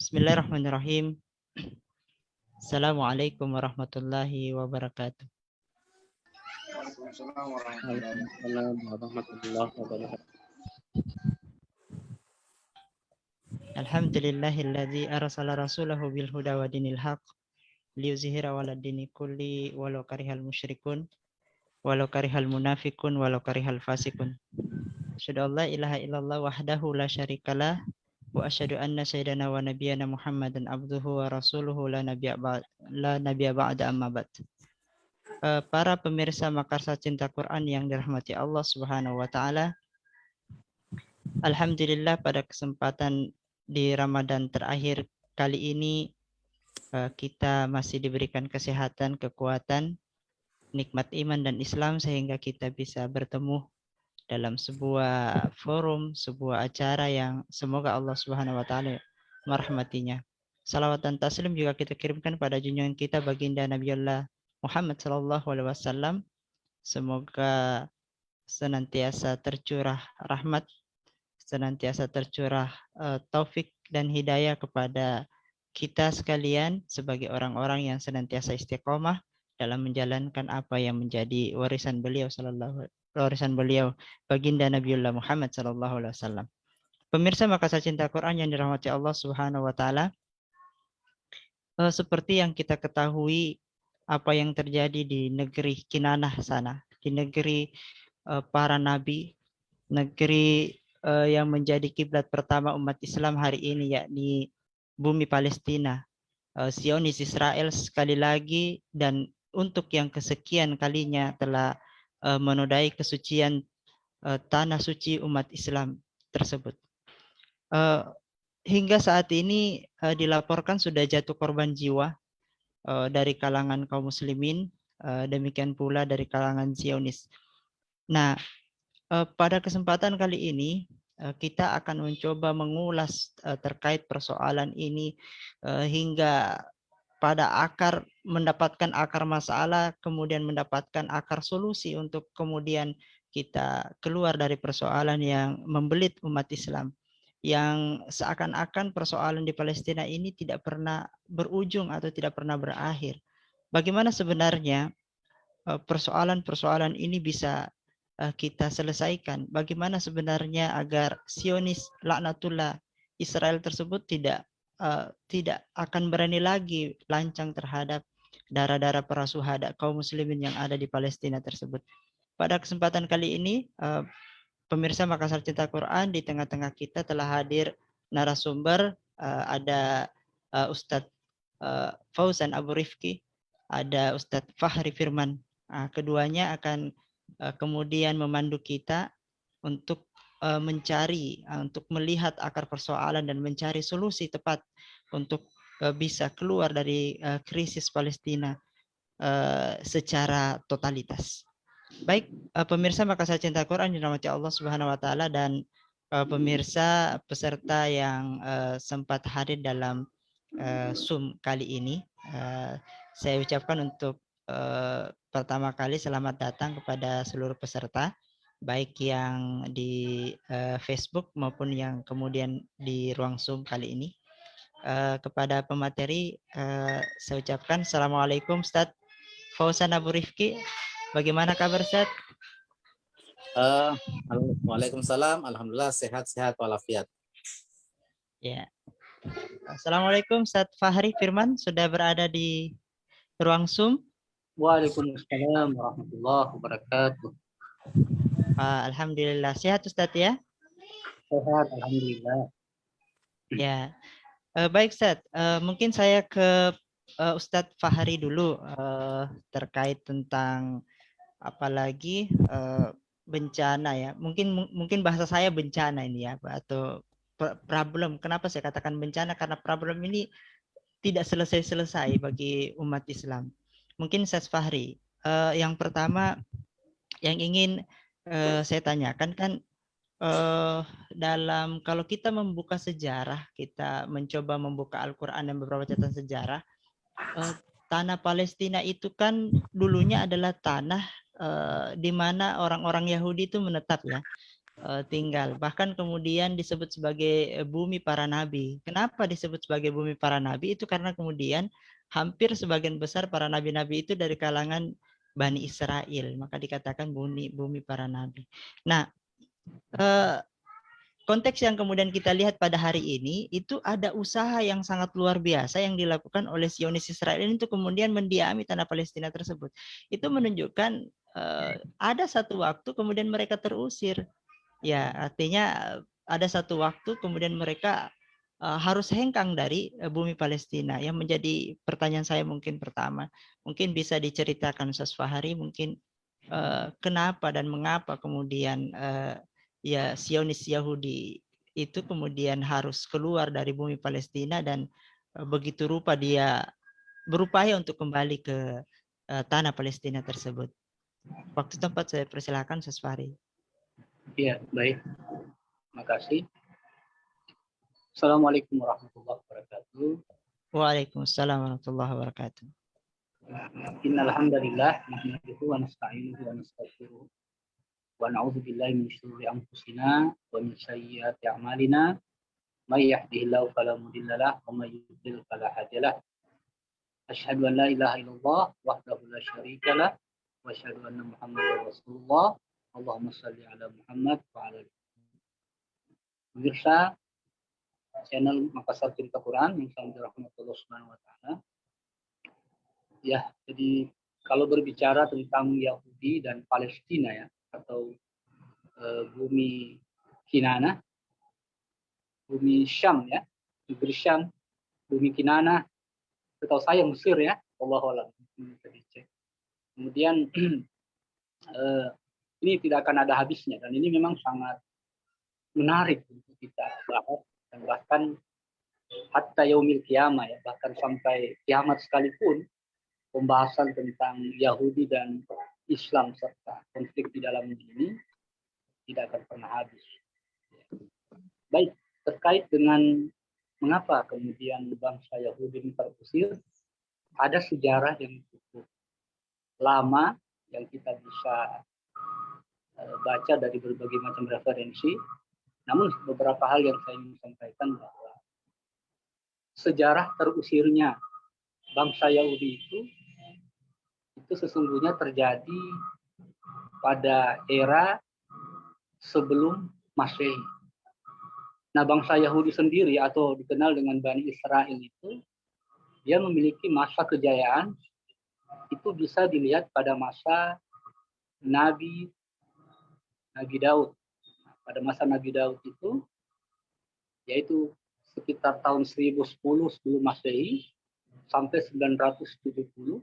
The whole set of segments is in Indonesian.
Bismillahirrahmanirrahim. Assalamualaikum warahmatullahi wabarakatuh. Waalaikumsalam warahmatullahi wabarakatuh. Alhamdulillahilladzi arsala rasulahu bil huda wa dinil haq liyuzhira 'alad dini kulli walau karihal musyrikun walau karihal munafiqun walau karihal fasikun. Asyhadu an la ilaha illallah wahdahu la syarikalah wa asyhadu anna sayyidana wa nabiyyana Muhammadan abduhu wa rasuluhu la nabiyya ba'da amma ba'd. Para pemirsa Makarsa Cinta Quran yang dirahmati Allah Subhanahu wa taala. Alhamdulillah pada kesempatan di Ramadan terakhir kali ini kita masih diberikan kesehatan, kekuatan, nikmat iman dan Islam sehingga kita bisa bertemu dalam sebuah forum, sebuah acara yang semoga Allah Subhanahu wa taala merahmatinya. Salawat dan taslim juga kita kirimkan pada junjungan kita baginda Nabiullah Muhammad sallallahu alaihi wasallam. Semoga senantiasa tercurah rahmat, senantiasa tercurah taufik dan hidayah kepada kita sekalian sebagai orang-orang yang senantiasa istiqomah dalam menjalankan apa yang menjadi warisan beliau baginda Nabiullah Muhammad sallallahu alaihi wasallam. Pemirsa Makassar Cinta Quran yang dirahmati Allah Subhanahu wa taala, seperti yang kita ketahui apa yang terjadi di negeri Kinanah sana, di negeri para nabi, negeri yang menjadi kiblat pertama umat Islam hari ini, yakni bumi Palestina. Zionis Israel sekali lagi dan untuk yang kesekian kalinya telah menodai kesucian tanah suci umat Islam tersebut. Hingga saat ini dilaporkan sudah jatuh korban jiwa dari kalangan kaum muslimin, demikian pula dari kalangan Zionis. Nah, pada kesempatan kali ini kita akan mencoba mengulas terkait persoalan ini hingga pada akar, mendapatkan akar masalah, kemudian mendapatkan akar solusi untuk kemudian kita keluar dari persoalan yang membelit umat Islam, yang seakan-akan persoalan di Palestina ini tidak pernah berujung atau tidak pernah berakhir. Bagaimana sebenarnya persoalan-persoalan ini bisa kita selesaikan? Bagaimana sebenarnya agar Zionis laknatullah Israel tersebut tidak akan berani lagi lancang terhadap darah-darah para syuhada kaum muslimin yang ada di Palestina tersebut. Pada kesempatan kali ini, pemirsa Makassar Cinta Quran, di tengah-tengah kita telah hadir narasumber, ada Ustadz Fauzan Abu Rifki, ada Ustadz Fahri Firman. Keduanya akan kemudian memandu kita untuk mencari, untuk melihat akar persoalan dan mencari solusi tepat untuk bisa keluar dari krisis Palestina secara totalitas. Baik, pemirsa Makassar Cinta Quran yang dirahmati Allah Subhanahu wa taala dan pemirsa peserta yang sempat hadir dalam Zoom kali ini, saya ucapkan untuk pertama kali selamat datang kepada seluruh peserta, baik yang di Facebook maupun yang kemudian di ruang Zoom kali ini. Kepada pemateri, saya ucapkan Assalamualaikum Ustadz Fauzan Abu Rifki. Bagaimana kabar Ustadz? Waalaikumsalam, alhamdulillah sehat-sehat walafiat. Ya. Assalamualaikum Ustadz Fahri Firman, sudah berada di ruang Zoom. Waalaikumsalam warahmatullahi wabarakatuh. Alhamdulillah sehat Ustadz ya? Sehat, alhamdulillah. Ya, baik Ustadz. Mungkin saya ke Ustadz Fahri dulu terkait tentang apalagi bencana ya. Mungkin bahasa saya bencana ini ya, atau problem. Kenapa saya katakan bencana? Karena problem ini tidak selesai-selesai bagi umat Islam. Mungkin Ustadz Fahri, yang pertama yang ingin saya tanyakan kan, dalam kalau kita membuka sejarah, kita mencoba membuka Al-Quran dan beberapa catatan sejarah, tanah Palestina itu kan dulunya adalah tanah di mana orang-orang Yahudi itu menetap ya. tinggal. Bahkan kemudian disebut sebagai bumi para nabi. Kenapa disebut sebagai bumi para nabi? Itu karena kemudian hampir sebagian besar para nabi-nabi itu dari kalangan Bani Israel. Maka dikatakan bumi para nabi. Nah, konteks yang kemudian kita lihat pada hari ini, itu ada usaha yang sangat luar biasa yang dilakukan oleh Zionis Israel ini untuk kemudian mendiami tanah Palestina tersebut. Itu menunjukkan ada satu waktu kemudian mereka terusir. Ya, artinya ada satu waktu kemudian mereka harus hengkang dari bumi Palestina. Yang menjadi pertanyaan saya mungkin pertama, mungkin bisa diceritakan Ustaz Fahri, mungkin kenapa dan mengapa kemudian ya Zionis Yahudi itu kemudian harus keluar dari bumi Palestina dan begitu rupa dia berupaya untuk kembali ke tanah Palestina tersebut. Waktu tempat saya persilakan Ustaz Fahri. Iya, baik. Terima kasih. Assalamualaikum warahmatullahi wabarakatuh. Waalaikumsalam warahmatullahi wabarakatuh. Innal hamdalillah nahmaduhu wa nasta'inuhu wa nastaghfiruh wa na'udzu billahi min shururi anfusina wa min sayyiati a'malina may yahdihillahu fala mudilla lahu wa may yudlil fala hadiya lahu. Asyhadu an la ilaha illallah wahdahu la syarika lah wa asyhadu anna Muhammadar Rasulullah. Allahumma shalli ala Muhammad wa ala ali. Pemirsa channel Makassar Cerita Quran yang sangat dirahmati Allah Subhanahu wa taala. Ya, jadi kalau berbicara tentang Yahudi dan Palestina ya, atau bumi Kinana, bumi Syam ya, negeri Syam, bumi Kinana, setahu saya Mesir ya, Allahu a'lam. Kemudian ini tidak akan ada habisnya dan ini memang sangat menarik untuk kita bahas dan bahkan hatta yaumil qiyamah ya, bahkan sampai kiamat sekalipun pembahasan tentang Yahudi dan Islam serta konflik di dalam ini tidak akan pernah habis. Baik, terkait dengan mengapa kemudian bangsa Yahudi ini terusir, ada sejarah yang cukup lama yang kita bisa baca dari berbagai macam referensi. Namun beberapa hal yang saya ingin sampaikan bahwa sejarah terusirnya bangsa Yahudi itu sesungguhnya terjadi pada era sebelum Masehi. Nah, bangsa Yahudi sendiri atau dikenal dengan Bani Israel itu, dia memiliki masa kejayaan itu bisa dilihat pada masa Nabi Daud. Pada masa Nabi Daud itu, yaitu sekitar tahun 1010 sebelum Masehi sampai 970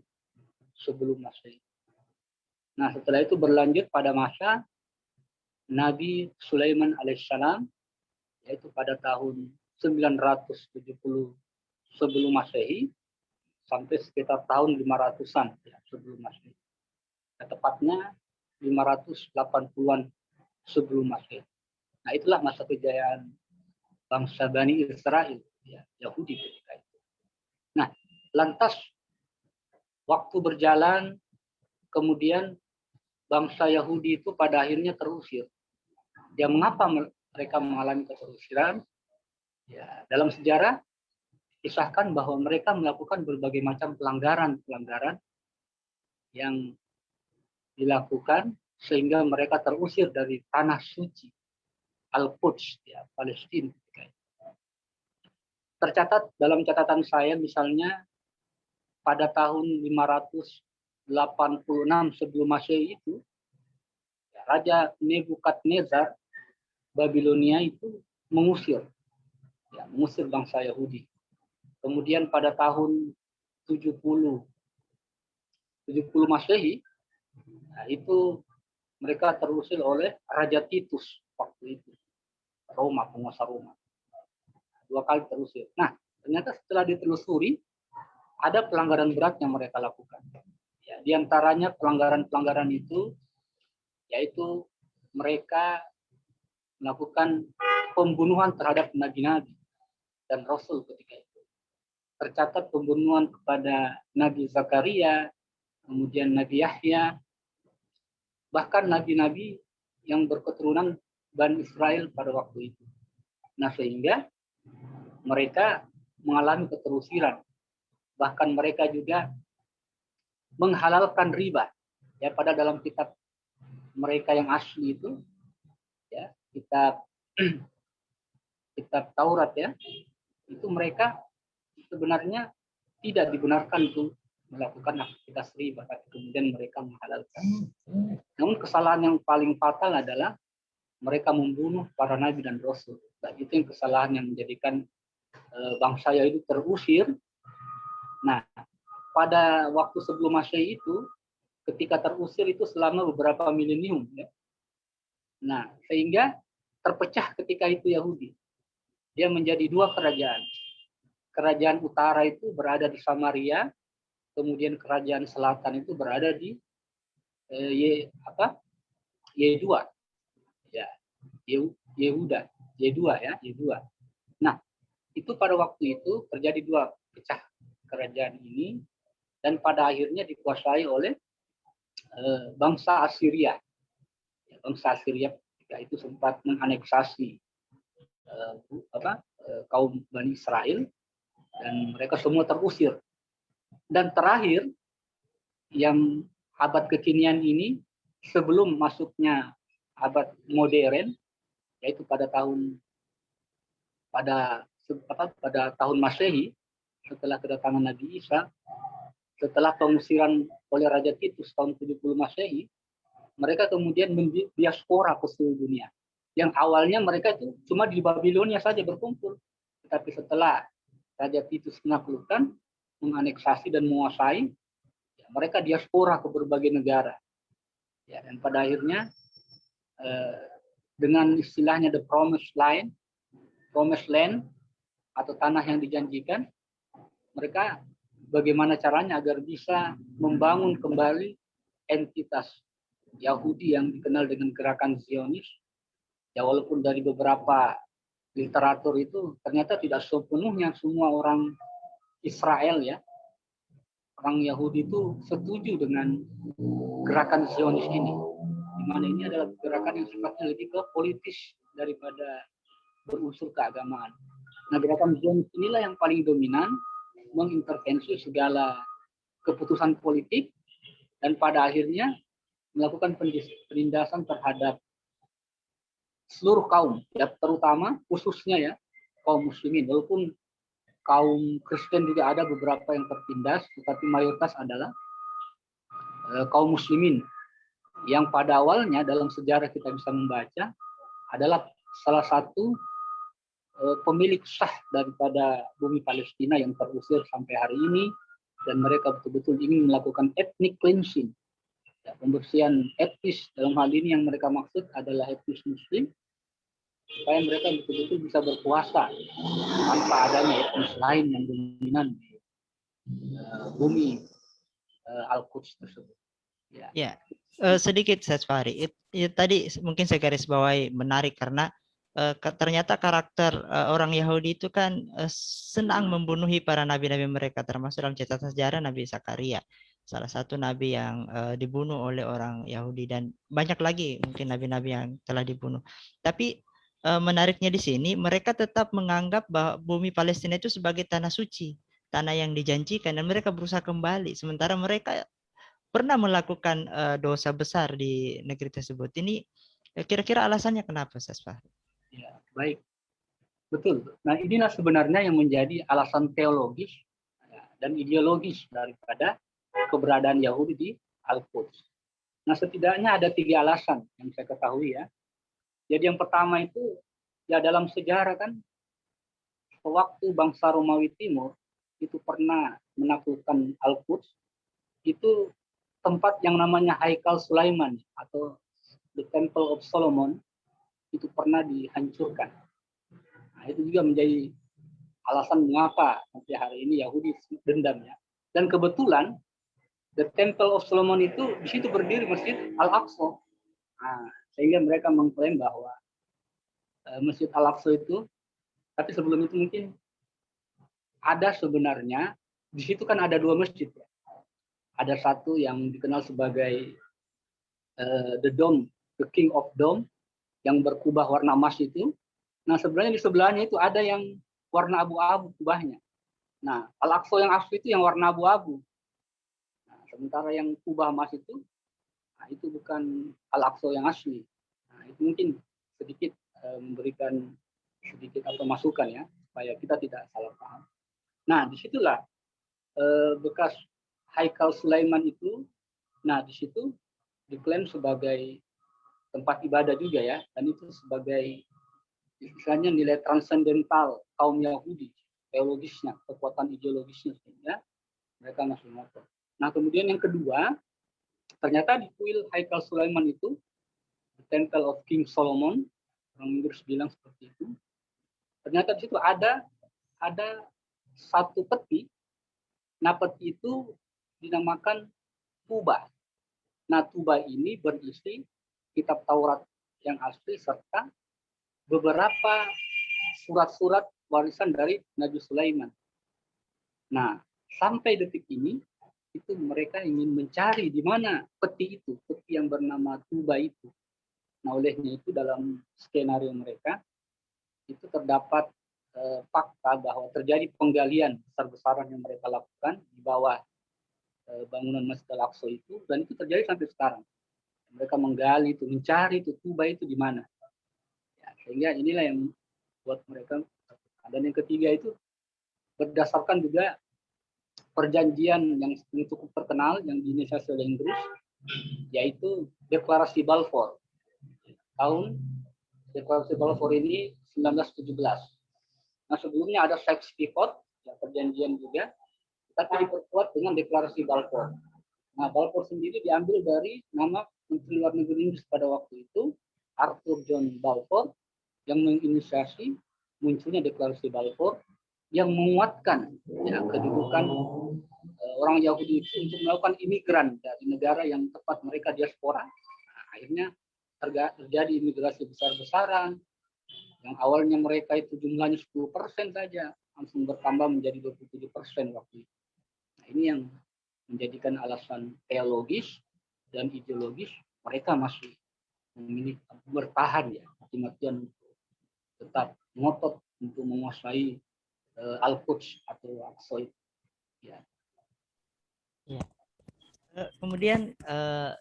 sebelum Masehi. Nah, setelah itu berlanjut pada masa Nabi Sulaiman alaihissalam, yaitu pada tahun 970 sebelum Masehi sampai sekitar tahun 500-an ya, sebelum Masehi. Nah, tepatnya 580-an sebelum Masehi. Nah, itulah masa kejayaan bangsa Bani Israel, ya, Yahudi ketika itu. Nah, lantas waktu berjalan, kemudian bangsa Yahudi itu pada akhirnya terusir. Ya, mengapa mereka mengalami keterusiran? Ya, dalam sejarah kisahkan bahwa mereka melakukan berbagai macam pelanggaran yang dilakukan sehingga mereka terusir dari tanah suci Al-Quds, ya, Palestina. Tercatat dalam catatan saya misalnya pada tahun 586 sebelum Masehi itu, ya, Raja Nebukadnezar Babilonia itu mengusir bangsa Yahudi. Kemudian pada tahun 70 Masehi, nah, itu mereka terusir oleh Raja Titus waktu itu, penguasa Roma. 2 kali terusir. Nah, ternyata setelah ditelusuri ada pelanggaran berat yang mereka lakukan. Ya, di antaranya pelanggaran itu yaitu mereka melakukan pembunuhan terhadap nabi-nabi dan rasul ketika itu. Tercatat pembunuhan kepada Nabi Zakaria, kemudian Nabi Yahya, bahkan nabi-nabi yang berketurunan Bani Israel pada waktu itu. Nah, sehingga mereka mengalami keterusiran. Bahkan mereka juga menghalalkan riba. Ya, pada dalam kitab mereka yang asli itu, ya, kitab Taurat ya, itu mereka sebenarnya tidak dibenarkan untuk melakukan aktivitas riba, tapi kemudian mereka menghalalkan. Namun kesalahan yang paling fatal adalah mereka membunuh para nabi dan rasul. Dan itu yang kesalahan yang menjadikan bangsa Yahudi terusir. Nah, pada waktu sebelum Masehi itu, ketika terusir itu selama beberapa milenium. Ya. Nah, sehingga terpecah ketika itu Yahudi. Dia menjadi dua kerajaan. Kerajaan utara itu berada di Samaria, kemudian kerajaan selatan itu berada di Yehua. Ya, Yehuda, Yehua. Nah, itu pada waktu itu terjadi dua pecah kerajaan ini, dan pada akhirnya dikuasai oleh bangsa Assyria. Bangsa Assyria ketika itu sempat menganeksasi kaum Bani Israel, dan mereka semua terusir. Dan terakhir, yang abad kekinian ini, sebelum masuknya abad modern, yaitu pada tahun Masehi, setelah kedatangan Nabi Isa, setelah pengusiran oleh Raja Titus tahun 70 Masehi, mereka kemudian mendiaspora ke seluruh dunia. Yang awalnya mereka itu cuma di Babilonia saja berkumpul, tetapi setelah Raja Titus menaklukkan, menganeksasi dan menguasai, ya, mereka diaspora ke berbagai negara. Ya, dan pada akhirnya dengan istilahnya the promised land atau tanah yang dijanjikan, mereka bagaimana caranya agar bisa membangun kembali entitas Yahudi yang dikenal dengan gerakan Zionis. Ya, walaupun dari beberapa literatur itu ternyata tidak sepenuhnya semua orang Israel ya, orang Yahudi itu setuju dengan gerakan Zionis ini, di mana ini adalah gerakan yang sifatnya lebih ke politis daripada berunsur keagamaan. Nah, gerakan Zionis inilah yang paling dominan, mengintervensi segala keputusan politik, dan pada akhirnya melakukan penindasan terhadap seluruh kaum, ya, terutama khususnya ya kaum muslimin. Walaupun kaum Kristen juga ada beberapa yang tertindas, tetapi mayoritas adalah kaum muslimin, yang pada awalnya dalam sejarah kita bisa membaca adalah salah satu pemilik sah daripada bumi Palestina yang terusir sampai hari ini, dan mereka betul-betul ingin melakukan ethnic cleansing, ya, pembersihan etnis. Dalam hal ini yang mereka maksud adalah etnis Muslim, supaya mereka betul-betul bisa berkuasa tanpa adanya etnis lain yang dominan di bumi Al-Quds tersebut. Ya, sedikit Ustaz Fahri. Tadi mungkin saya garis bawahi menarik karena ternyata karakter orang Yahudi itu kan senang membunuhi para nabi-nabi mereka, termasuk dalam catatan sejarah Nabi Zakaria, salah satu nabi yang dibunuh oleh orang Yahudi, dan banyak lagi mungkin nabi-nabi yang telah dibunuh. Tapi menariknya di sini mereka tetap menganggap bahwa bumi Palestina itu sebagai tanah suci, tanah yang dijanjikan, dan mereka berusaha kembali, sementara mereka pernah melakukan dosa besar di negeri tersebut. Ini kira-kira alasannya kenapa, Ustaz Fahri? Ya, baik, betul. Nah, inilah sebenarnya yang menjadi alasan teologis dan ideologis daripada keberadaan Yahudi di Al-Quds. Nah, setidaknya ada 3 alasan yang saya ketahui ya. Jadi yang pertama itu, ya dalam sejarah kan, waktu bangsa Romawi Timur itu pernah menaklukkan Al-Quds, itu tempat yang namanya Haikal Sulaiman atau the Temple of Solomon itu pernah dihancurkan. Nah, itu juga menjadi alasan mengapa sampai hari ini Yahudi dendam ya. Dan kebetulan the Temple of Solomon itu di situ berdiri Masjid Al-Aqsa. Nah, sehingga mereka mengklaim bahwa Masjid Al-Aqsa itu, tapi sebelum itu mungkin ada sebenarnya di situ kan ada 2 masjid ya. Ada satu yang dikenal sebagai the Dome, the King of Dome, yang berkubah warna emas itu. Nah, sebenarnya di sebelahnya itu ada yang warna abu-abu kubahnya. Nah, Al-Aqsa yang asli itu yang warna abu-abu. Nah, sementara yang kubah emas itu, nah, itu bukan Al-Aqsa yang asli. Nah, itu mungkin sedikit memberikan sedikit atau masukan ya, supaya kita tidak salah paham. Nah, disitulah bekas Haikal Sulaiman itu, nah di situ diklaim sebagai tempat ibadah juga ya, dan itu sebagai istilahnya nilai transendental kaum Yahudi, teologisnya, kekuatan ideologisnya, sehingga mereka masih ngotot. Nah, kemudian yang kedua, ternyata di kuil Haikal Sulaiman itu, the Temple of King Solomon, orang Inggris bilang seperti itu, ternyata di situ ada satu peti. Nah, peti itu dinamakan tuba. Nah, tuba ini berisi kitab Taurat yang asli serta beberapa surat-surat warisan dari Nabi Sulaiman. Nah, sampai detik ini itu mereka ingin mencari di mana peti itu, peti yang bernama tuba itu. Nah, olehnya itu dalam skenario mereka itu terdapat fakta bahwa terjadi penggalian besar-besaran yang mereka lakukan di bawah bangunan Masjid Al-Aqsa itu, dan itu terjadi sampai sekarang. Mereka menggali itu, mencari itu tuba itu di mana. Ya, sehingga inilah yang buat mereka. Dan yang ketiga itu berdasarkan juga perjanjian yang cukup terkenal yang diinisiasi oleh Inggris, yaitu Deklarasi Balfour. Deklarasi Balfour ini 1917. Nah, sebelumnya ada Sykes-Picot, ya, perjanjian juga, tapi diperkuat dengan Deklarasi Balfour. Nah, Balfour sendiri diambil dari nama Menteri Luar Negeri Inggris pada waktu itu, Arthur John Balfour, yang menginisiasi munculnya Deklarasi Balfour yang menguatkan ya, kedudukan orang Yahudi itu untuk melakukan imigran dari negara yang tepat mereka diaspora. Nah, akhirnya terjadi imigrasi besar-besaran yang awalnya mereka itu jumlahnya 10% saja, langsung bertambah menjadi 27% waktu itu. Nah, ini yang menjadikan alasan teologis dan ideologis mereka masih memilih bertahan ya, mati-matian tetap ngotot untuk menguasai Al-Quds atau Aqsa. Ya. Ya. Kemudian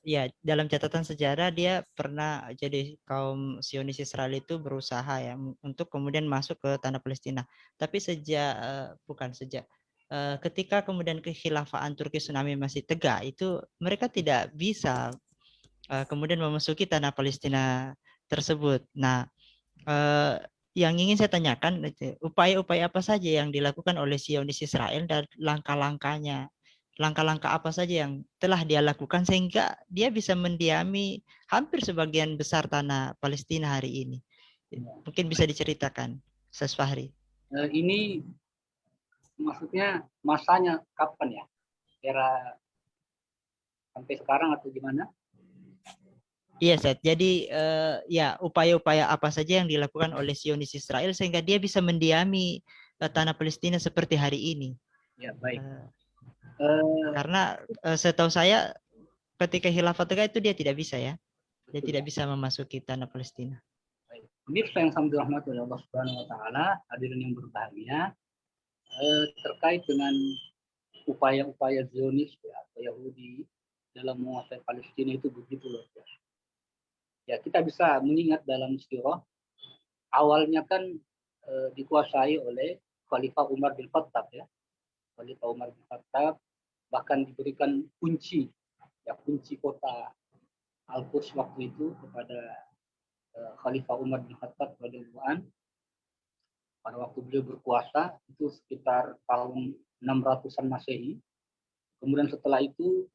ya dalam catatan sejarah dia pernah jadi kaum Zionis Israel itu berusaha ya untuk kemudian masuk ke tanah Palestina. Tapi ketika kemudian kekhilafaan Turki Tsunami masih tegak itu mereka tidak bisa kemudian memasuki tanah Palestina tersebut. Nah, yang ingin saya tanyakan, upaya-upaya apa saja yang dilakukan oleh Zionis Israel dan langkah-langkahnya, langkah-langkah apa saja yang telah dia lakukan sehingga dia bisa mendiami hampir sebagian besar tanah Palestina hari ini. Mungkin bisa diceritakan, Ustaz Fahri. Ini maksudnya masanya kapan ya? Era sampai sekarang atau gimana? Iya, Seth. Jadi ya upaya-upaya apa saja yang dilakukan oleh Zionis Israel sehingga dia bisa mendiami tanah Palestina seperti hari ini. Ya, baik. Karena setahu saya ketika khilafah tegak itu dia tidak bisa ya. Dia tidak bisa memasuki tanah Palestina. Pemirsa yang sama dirahmati oleh Allah Subhanahu wa taala, hadirin yang berbahagia, terkait dengan upaya-upaya Zionis atau Yahudi dalam menguasai Palestina itu begitu luar biasa. Ya, kita bisa mengingat dalam sirah awalnya kan dikuasai oleh Khalifah Umar bin Khattab ya. Khalifah Umar bin Khattab bahkan diberikan kunci kota Al-Quds waktu itu kepada Khalifah Umar bin Khattab radhiyallahu anhu pada waktu beliau berkuasa itu sekitar tahun 600-an Masehi. Kemudian setelah itu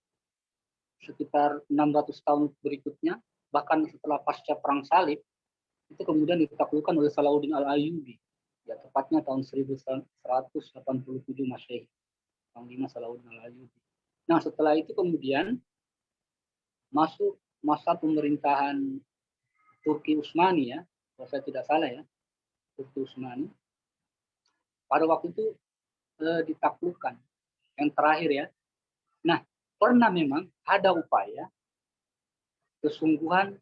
sekitar 600 tahun berikutnya, bahkan setelah pasca perang salib, itu kemudian ditaklukkan oleh Salahuddin Al-Ayyubi. Ya, tepatnya tahun 1187 Masehi. Tahun 5 Salahuddin Al-Ayyubi. Nah, setelah itu kemudian masuk masa pemerintahan Turki Utsmani ya, kalau saya tidak salah ya, Turki Utsmani. Pada waktu itu ditaklukkan. Yang terakhir ya. Nah, pernah memang ada upaya kesungguhan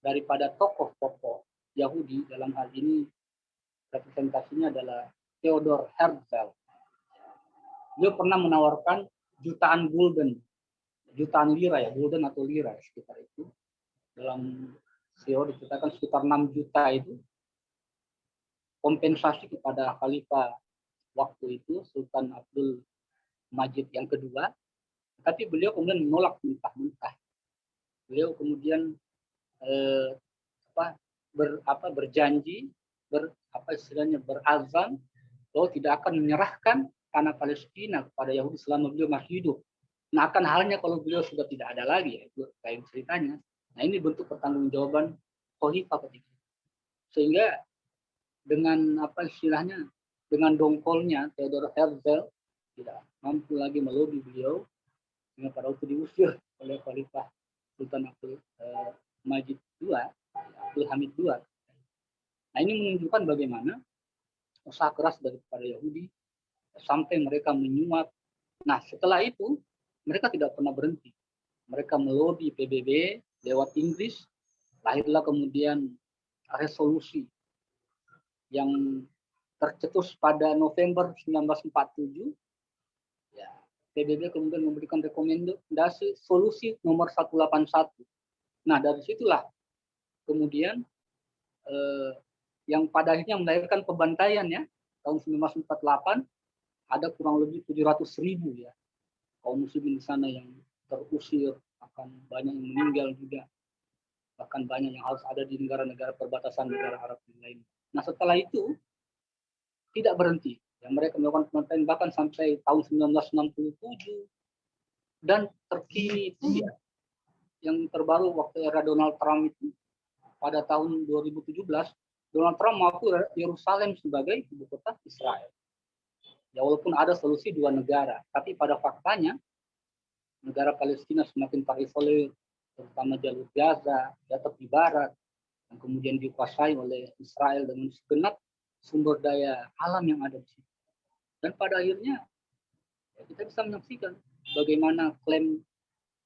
daripada tokoh-tokoh Yahudi, dalam hal ini representasinya adalah Theodor Herzl. Dia pernah menawarkan jutaan gulden, jutaan lira ya, gulden atau lira sekitar itu. Dalam CEO diceritakan sekitar 6 juta itu kompensasi kepada khalifah waktu itu, Sultan Abdul Majid yang kedua. Tapi beliau kemudian menolak mentah-mentah. Beliau kemudian berjanji, berazam bahwa tidak akan menyerahkan tanah Palestina kepada Yahudi selama beliau masih hidup. Nah, akan halnya kalau beliau sudah tidak ada lagi, ya, itu lain ceritanya. Nah, ini bentuk pertanggungjawaban khalifah ketika itu. Sehingga dengan dengan dongkolnya Theodor Herzl tidak mampu lagi melobi beliau, sehingga pada waktu diusir oleh khalifah Sultan Abdul Majid II, Abdul Hamid II. Nah, ini menunjukkan bagaimana usaha keras daripada Yahudi sampai mereka menyuap. Nah, setelah itu mereka tidak pernah berhenti. Mereka melobi PBB lewat Inggris, lahirlah kemudian resolusi yang tercetus pada November 1947. Ya, PBB kemudian memberikan rekomendasi solusi nomor 181. Nah, dari situlah kemudian yang pada akhirnya melahirkan pembantaian ya, tahun 1948 ada kurang lebih 700.000 ya kaum muslimin di sana yang terusir, akan banyak yang meninggal juga, bahkan banyak yang harus ada di negara-negara perbatasan negara Arab yang lain. Nah, setelah itu tidak berhenti, ya, mereka melakukan pembantaian bahkan sampai tahun 1967, dan terkini itu ya yang terbaru waktu era Donald Trump itu pada tahun 2017, Donald Trump mengaku Yerusalem sebagai ibu kota Israel. Ya, walaupun ada solusi dua negara, tapi pada faktanya negara Palestina semakin terisolir, terutama jalur Gaza, ya, tepi barat, yang kemudian dikuasai oleh Israel dengan segenap sumber daya alam yang ada di situ. Dan pada akhirnya ya, kita bisa menyaksikan bagaimana klaim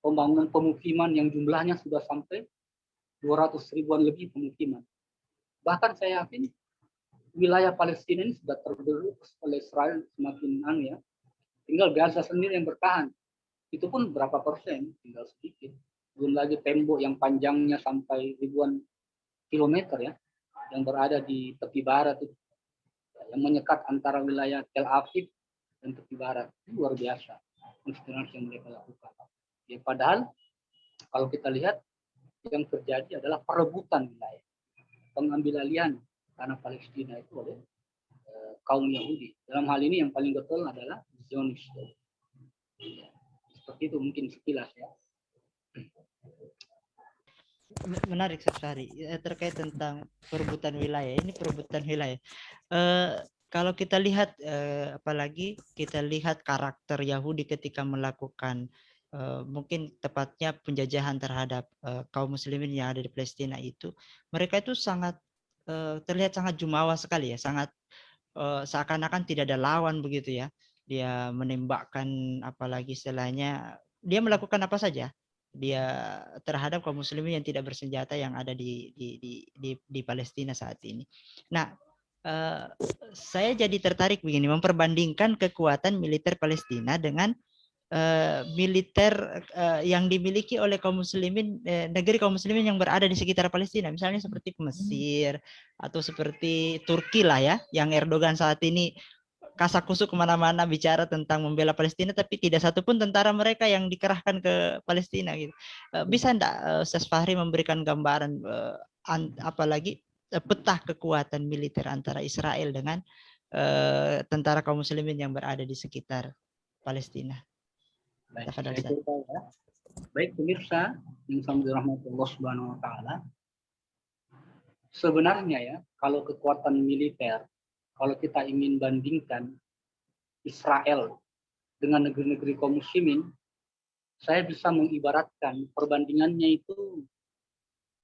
pembangunan pemukiman yang jumlahnya sudah sampai 200.000-an lebih pemukiman. Bahkan saya yakin wilayah Palestina ini sudah tergerus oleh Israel semakin ya. Tinggal Gaza sendiri yang bertahan. Itu pun berapa persen, tinggal sedikit. Belum lagi tembok yang panjangnya sampai ribuan kilometer ya, yang berada di tepi barat itu, yang menyekat antara wilayah Tel Aviv dan tepi barat. Ini luar biasa konspirasi yang mereka lakukan. Ya, padahal kalau kita lihat yang terjadi adalah perebutan wilayah, pengambil alihan tanah Palestina itu oleh kaum Yahudi. Dalam hal ini yang paling betul adalah Zionis. Ya, seperti itu mungkin sekilas ya. Menarik sekali terkait tentang perebutan wilayah. Ini perebutan wilayah. Kalau kita lihat, apalagi kita lihat karakter Yahudi ketika melakukan mungkin tepatnya penjajahan terhadap kaum muslimin yang ada di Palestina itu, mereka itu sangat terlihat sangat jumawa sekali ya, sangat seakan-akan tidak ada lawan begitu ya. Dia menembakkan, apalagi istilahnya dia melakukan apa saja dia terhadap kaum muslimin yang tidak bersenjata yang ada di Palestina saat ini. Nah, saya jadi tertarik begini, memperbandingkan kekuatan militer Palestina dengan militer yang dimiliki oleh kaum muslimin, negeri kaum muslimin yang berada di sekitar Palestina, misalnya seperti Mesir atau seperti Turki lah ya, yang Erdogan saat ini kasakusuk kemana-mana bicara tentang membela Palestina, tapi tidak satupun tentara mereka yang dikerahkan ke Palestina gitu. Bisa enggak Ustaz Fahri memberikan gambaran apalagi peta kekuatan militer antara Israel dengan tentara kaum muslimin yang berada di sekitar Palestina? Baik pemirsa yang sama dirahmati Allah Subhanahu wa taala. Sebenarnya ya, kalau kekuatan militer, kalau kita ingin bandingkan Israel dengan negeri-negeri kaum muslimin, saya bisa mengibaratkan perbandingannya itu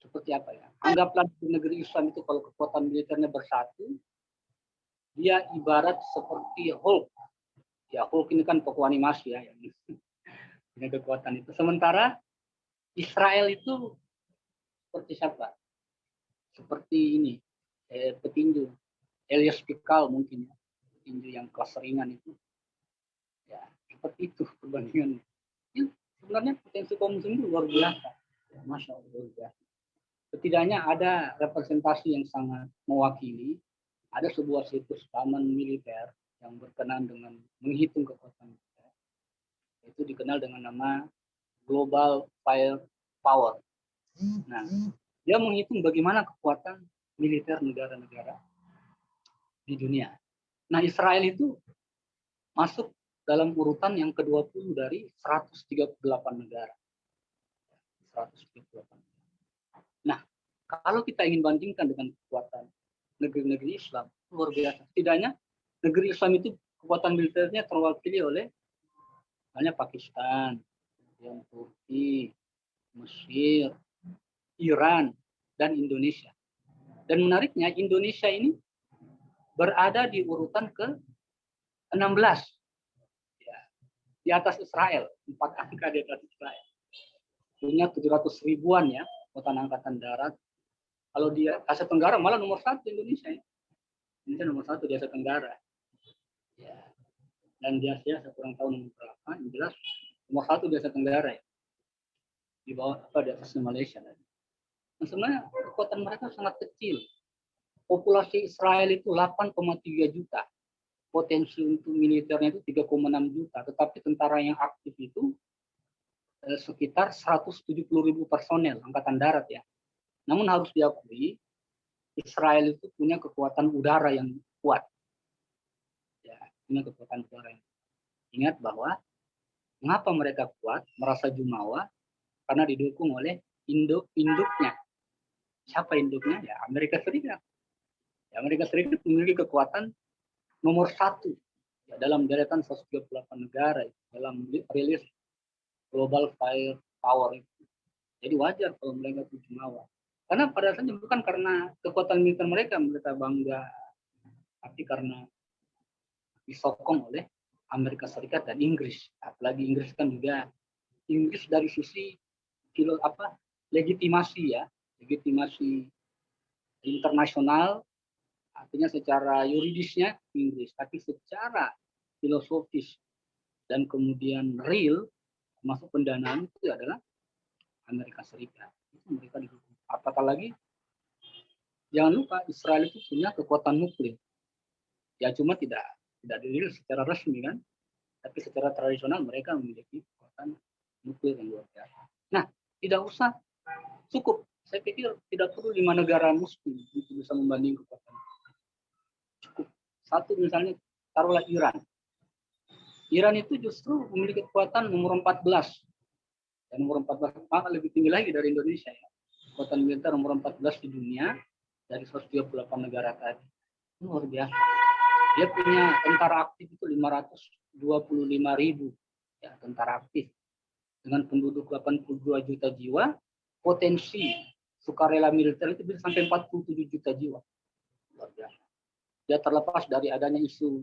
seperti apa ya? Anggaplah negeri Islam itu kalau kekuatan militernya bersatu, dia ibarat seperti Hulk. Ya, Hulk ini kan tokoh animasi ya, yang dengan kekuatan itu. Sementara Israel itu seperti siapa? seperti ini, petinju Elias Pikal mungkin ya, petinju yang kelas ringan itu, ya seperti itu perbandingannya. Ya, sebenarnya potensi kaum muslim itu luar biasa, ya, masya Allah luar biasa. Setidaknya ada representasi yang sangat mewakili. Ada sebuah situs taman militer yang berkenan dengan menghitung kekuatan militer. Itu dikenal dengan nama Global Firepower. Nah, dia menghitung bagaimana kekuatan militer negara-negara di dunia. Nah, Israel itu masuk dalam urutan yang ke-20 dari 138 negara. 138. Nah, kalau kita ingin bandingkan dengan kekuatan negeri-negeri Islam, luar biasa. Setidaknya negeri Islam itu kekuatan militernya terwakili oleh misalnya Pakistan, yang Turki, Mesir, Iran, dan Indonesia. Dan menariknya Indonesia ini berada di urutan ke-16. Ya, di atas Israel, 4 angka di atas Israel. Punya 700 ribuan ya, kekuatan angkatan darat. Kalau di Asia Tenggara malah nomor 1 Indonesia ya. Indonesia nomor 1 di Asia Tenggara. Ya. Dan di Asia saya kurang tahu nomor berapa. Yang jelas nomor 1 di Asia Tenggara ya. Di bawah di atasnya Malaysia. Dan sebenarnya kekuatan mereka sangat kecil. Populasi Israel itu 8,3 juta. Potensi untuk militernya itu 3,6 juta. Tetapi tentara yang aktif itu sekitar 170 ribu personel angkatan darat ya. Namun harus diakui Israel itu punya kekuatan udara yang kuat. Ya, punya kekuatan udara yang kuat. Ingat bahwa mengapa mereka kuat, merasa jumawa, karena didukung oleh induknya. Siapa induknya? Ya Amerika Serikat. Ya, Amerika Serikat memiliki kekuatan nomor 1 ya, dalam deretan 138 negara dalam rilis Global Firepower itu. Jadi wajar kalau mereka itu jumawa. Karena pada dasarnya bukan karena kekuatan militer mereka bangga, tapi karena disokong oleh Amerika Serikat dan Inggris. Apalagi Inggris kan juga Inggris dari sisi legitimasi ya, legitimasi internasional, artinya secara yuridisnya Inggris, tapi secara filosofis dan kemudian real masuk pendanaan itu adalah Amerika Serikat. Itu mereka didukung. Apatah lagi, jangan lupa Israel itu punya kekuatan nuklir. Ya cuma tidak dirilis secara resmi kan, tapi secara tradisional mereka memiliki kekuatan nuklir yang luar biasa. Nah, tidak usah, cukup. Saya pikir tidak perlu 5 negara muslim untuk bisa membanding kekuatan. Cukup. Satu misalnya, taruhlah Iran. Iran itu justru memiliki kekuatan nomor 14. Dan nomor 14 maka lebih tinggi lagi dari Indonesia ya. Kekuatan militer nomor 14 di dunia dari 138 negara tadi. Luar biasa. Dia punya tentara aktif itu 525 ribu ya, tentara aktif. Dengan penduduk 82 juta jiwa, potensi sukarela militer itu bisa sampai 47 juta jiwa. Luar biasa. Dia terlepas dari adanya isu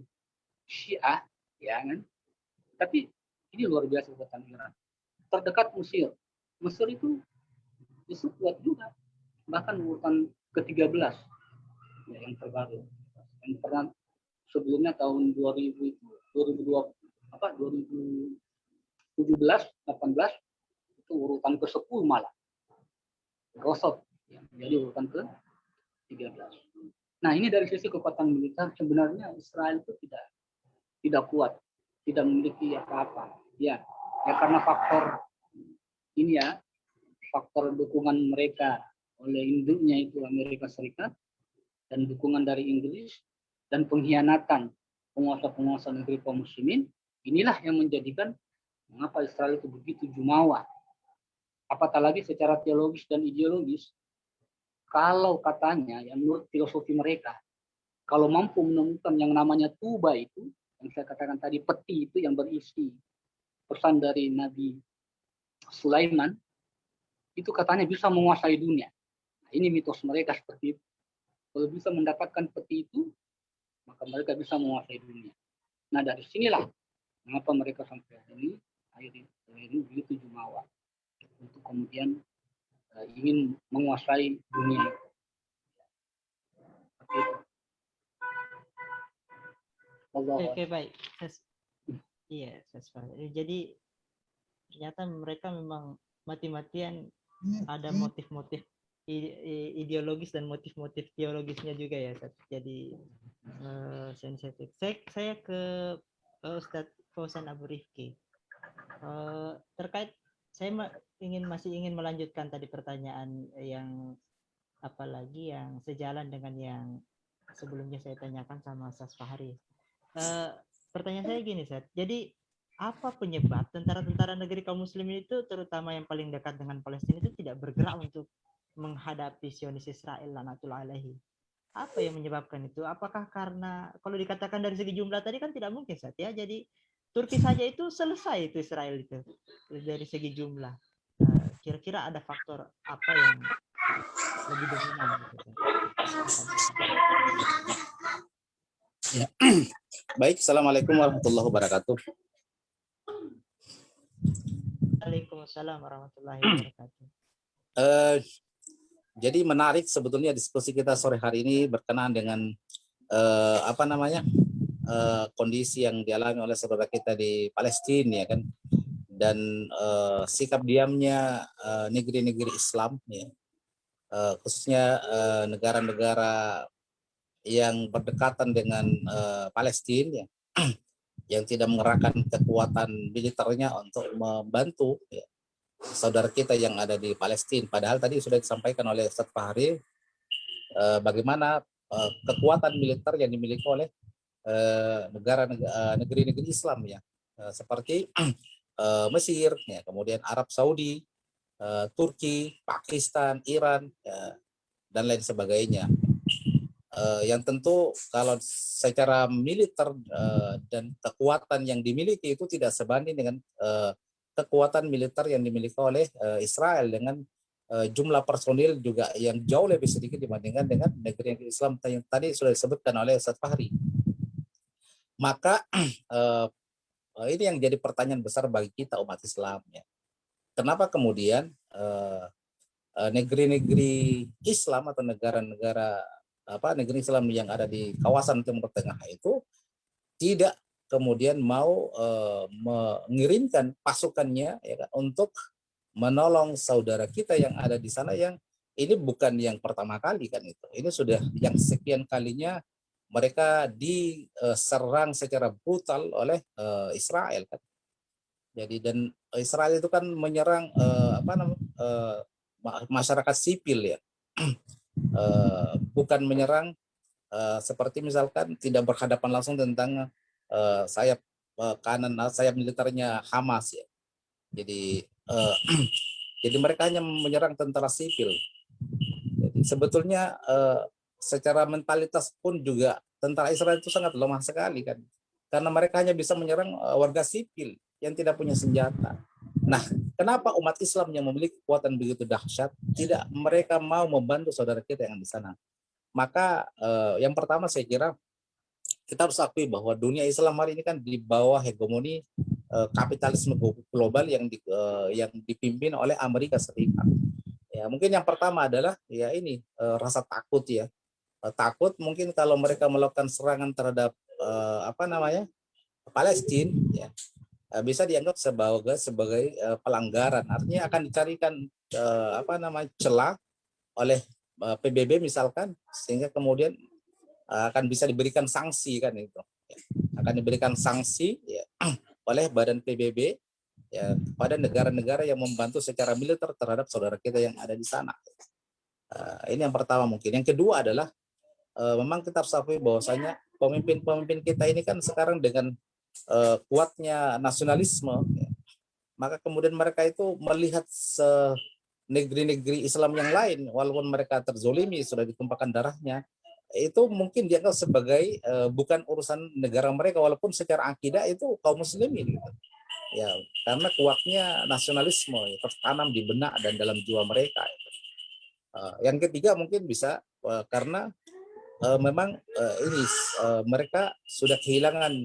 Syiah, ya kan? Tapi ini luar biasa kekuatan Iran. Terdekat Mesir. Mesir itu justru kuat juga. Bahkan urutan ke-13 ya, yang terbaru. Yang pernah sebelumnya tahun 2000 itu 2017 18 itu urutan ke-10 malah. Rosot ya, jadi urutan ke-13. Nah, ini dari sisi kekuatan militer sebenarnya Israel itu tidak kuat, tidak memiliki apa-apa. Ya karena faktor ini ya, faktor dukungan mereka oleh induknya itu Amerika Serikat dan dukungan dari Inggris dan pengkhianatan penguasa-penguasa negeri kaum muslimin, inilah yang menjadikan mengapa Israel itu begitu jumawa. Apatah lagi secara teologis dan ideologis, kalau katanya yang menurut filosofi mereka, kalau mampu menemukan yang namanya tuba itu, yang saya katakan tadi peti itu yang berisi pesan dari Nabi Sulaiman, itu katanya bisa menguasai dunia. Nah, ini mitos mereka seperti itu. Kalau bisa mendapatkan peti itu, maka mereka bisa menguasai dunia. Nah dari sinilah mengapa mereka sampai hari ini begitu jumawa untuk kemudian ingin menguasai dunia. Allah. Oke, baik. Iya, saya sepakat. Jadi ternyata mereka memang mati-matian ada motif-motif ideologis dan motif-motif teologisnya juga ya, Ustaz. Jadi sensitif. Saya ke Ustadz Fauzan Abu Rifki. Terkait saya masih ingin melanjutkan tadi pertanyaan yang apalagi yang sejalan dengan yang sebelumnya saya tanyakan sama Ustaz Fahri. Pertanyaan saya gini, Ustaz. Jadi apa penyebab tentara-tentara negeri kaum muslimin itu, terutama yang paling dekat dengan Palestina, itu tidak bergerak untuk menghadapi Zionis Israel laknatullah alaihi? Apa yang menyebabkan itu? Apakah karena kalau dikatakan dari segi jumlah tadi kan tidak mungkin, Ustaz, ya. Jadi Turki saja itu selesai itu Israel itu dari segi jumlah. Kira-kira ada faktor apa yang lebih dominan gitu? Ya. Baik, assalamualaikum warahmatullahi wabarakatuh. Waalaikumsalam warahmatullahi wabarakatuh. Jadi menarik sebetulnya diskusi kita sore hari ini berkenaan dengan kondisi yang dialami oleh saudara kita di Palestina, ya kan, dan sikap diamnya negeri-negeri Islam, ya, khususnya negara-negara yang berdekatan dengan Palestina, ya, yang tidak mengerahkan kekuatan militernya untuk membantu, ya, saudara kita yang ada di Palestina. Padahal tadi sudah disampaikan oleh Ustaz Fahri bagaimana kekuatan militer yang dimiliki oleh negeri-negeri Islam, ya, seperti Mesir, ya, kemudian Arab Saudi, Turki, Pakistan, Iran, ya, dan lain sebagainya. Yang tentu kalau secara militer dan kekuatan yang dimiliki itu tidak sebanding dengan kekuatan militer yang dimiliki oleh Israel dengan jumlah personil juga yang jauh lebih sedikit dibandingkan dengan negeri Islam yang tadi sudah disebutkan oleh Ustaz Fahri. Maka ini yang jadi pertanyaan besar bagi kita umat Islam, ya. Kenapa kemudian negeri-negeri Islam atau negara-negara negeri Islam yang ada di kawasan Timur Tengah itu tidak kemudian mau mengirimkan pasukannya, ya kan, untuk menolong saudara kita yang ada di sana, yang ini bukan yang pertama kali kan itu. Ini sudah yang sekian kalinya mereka diserang secara brutal oleh Israel kan. Jadi dan Israel itu kan menyerang masyarakat sipil, ya. Bukan menyerang seperti misalkan tidak berhadapan langsung tentang sayap kanan, sayap militernya Hamas, ya. Jadi jadi mereka hanya menyerang tentara sipil. Jadi sebetulnya secara mentalitas pun juga tentara Israel itu sangat lemah sekali kan, karena mereka hanya bisa menyerang warga sipil yang tidak punya senjata. Nah, kenapa umat Islam yang memiliki kekuatan begitu dahsyat tidak mereka mau membantu saudara kita yang di sana? Maka yang pertama saya kira kita harus akui bahwa dunia Islam hari ini kan di bawah hegemoni kapitalisme global yang dipimpin oleh Amerika Serikat. Ya, mungkin yang pertama adalah ya ini rasa takut, ya. Takut mungkin kalau mereka melakukan serangan terhadap Palestina, ya, bisa dianggap sebagai pelanggaran. Artinya akan dicarikan celah oleh PBB misalkan, sehingga kemudian akan bisa diberikan sanksi kan itu. Akan diberikan sanksi, ya, oleh badan PBB, ya, pada negara-negara yang membantu secara militer terhadap saudara kita yang ada di sana. Ini yang pertama mungkin. Yang kedua adalah memang kita harus akui bahwasanya pemimpin-pemimpin kita ini kan sekarang dengan kuatnya nasionalisme, ya, maka kemudian mereka itu melihat negeri-negeri Islam yang lain, walaupun mereka terzolimi, sudah ditumpahkan darahnya, itu mungkin dianggap sebagai bukan urusan negara mereka, walaupun secara akidah itu kaum muslimin, gitu. Ya, karena kuatnya nasionalisme, ya, tertanam di benak dan dalam jiwa mereka. Yang ketiga mungkin bisa karena memang mereka sudah kehilangan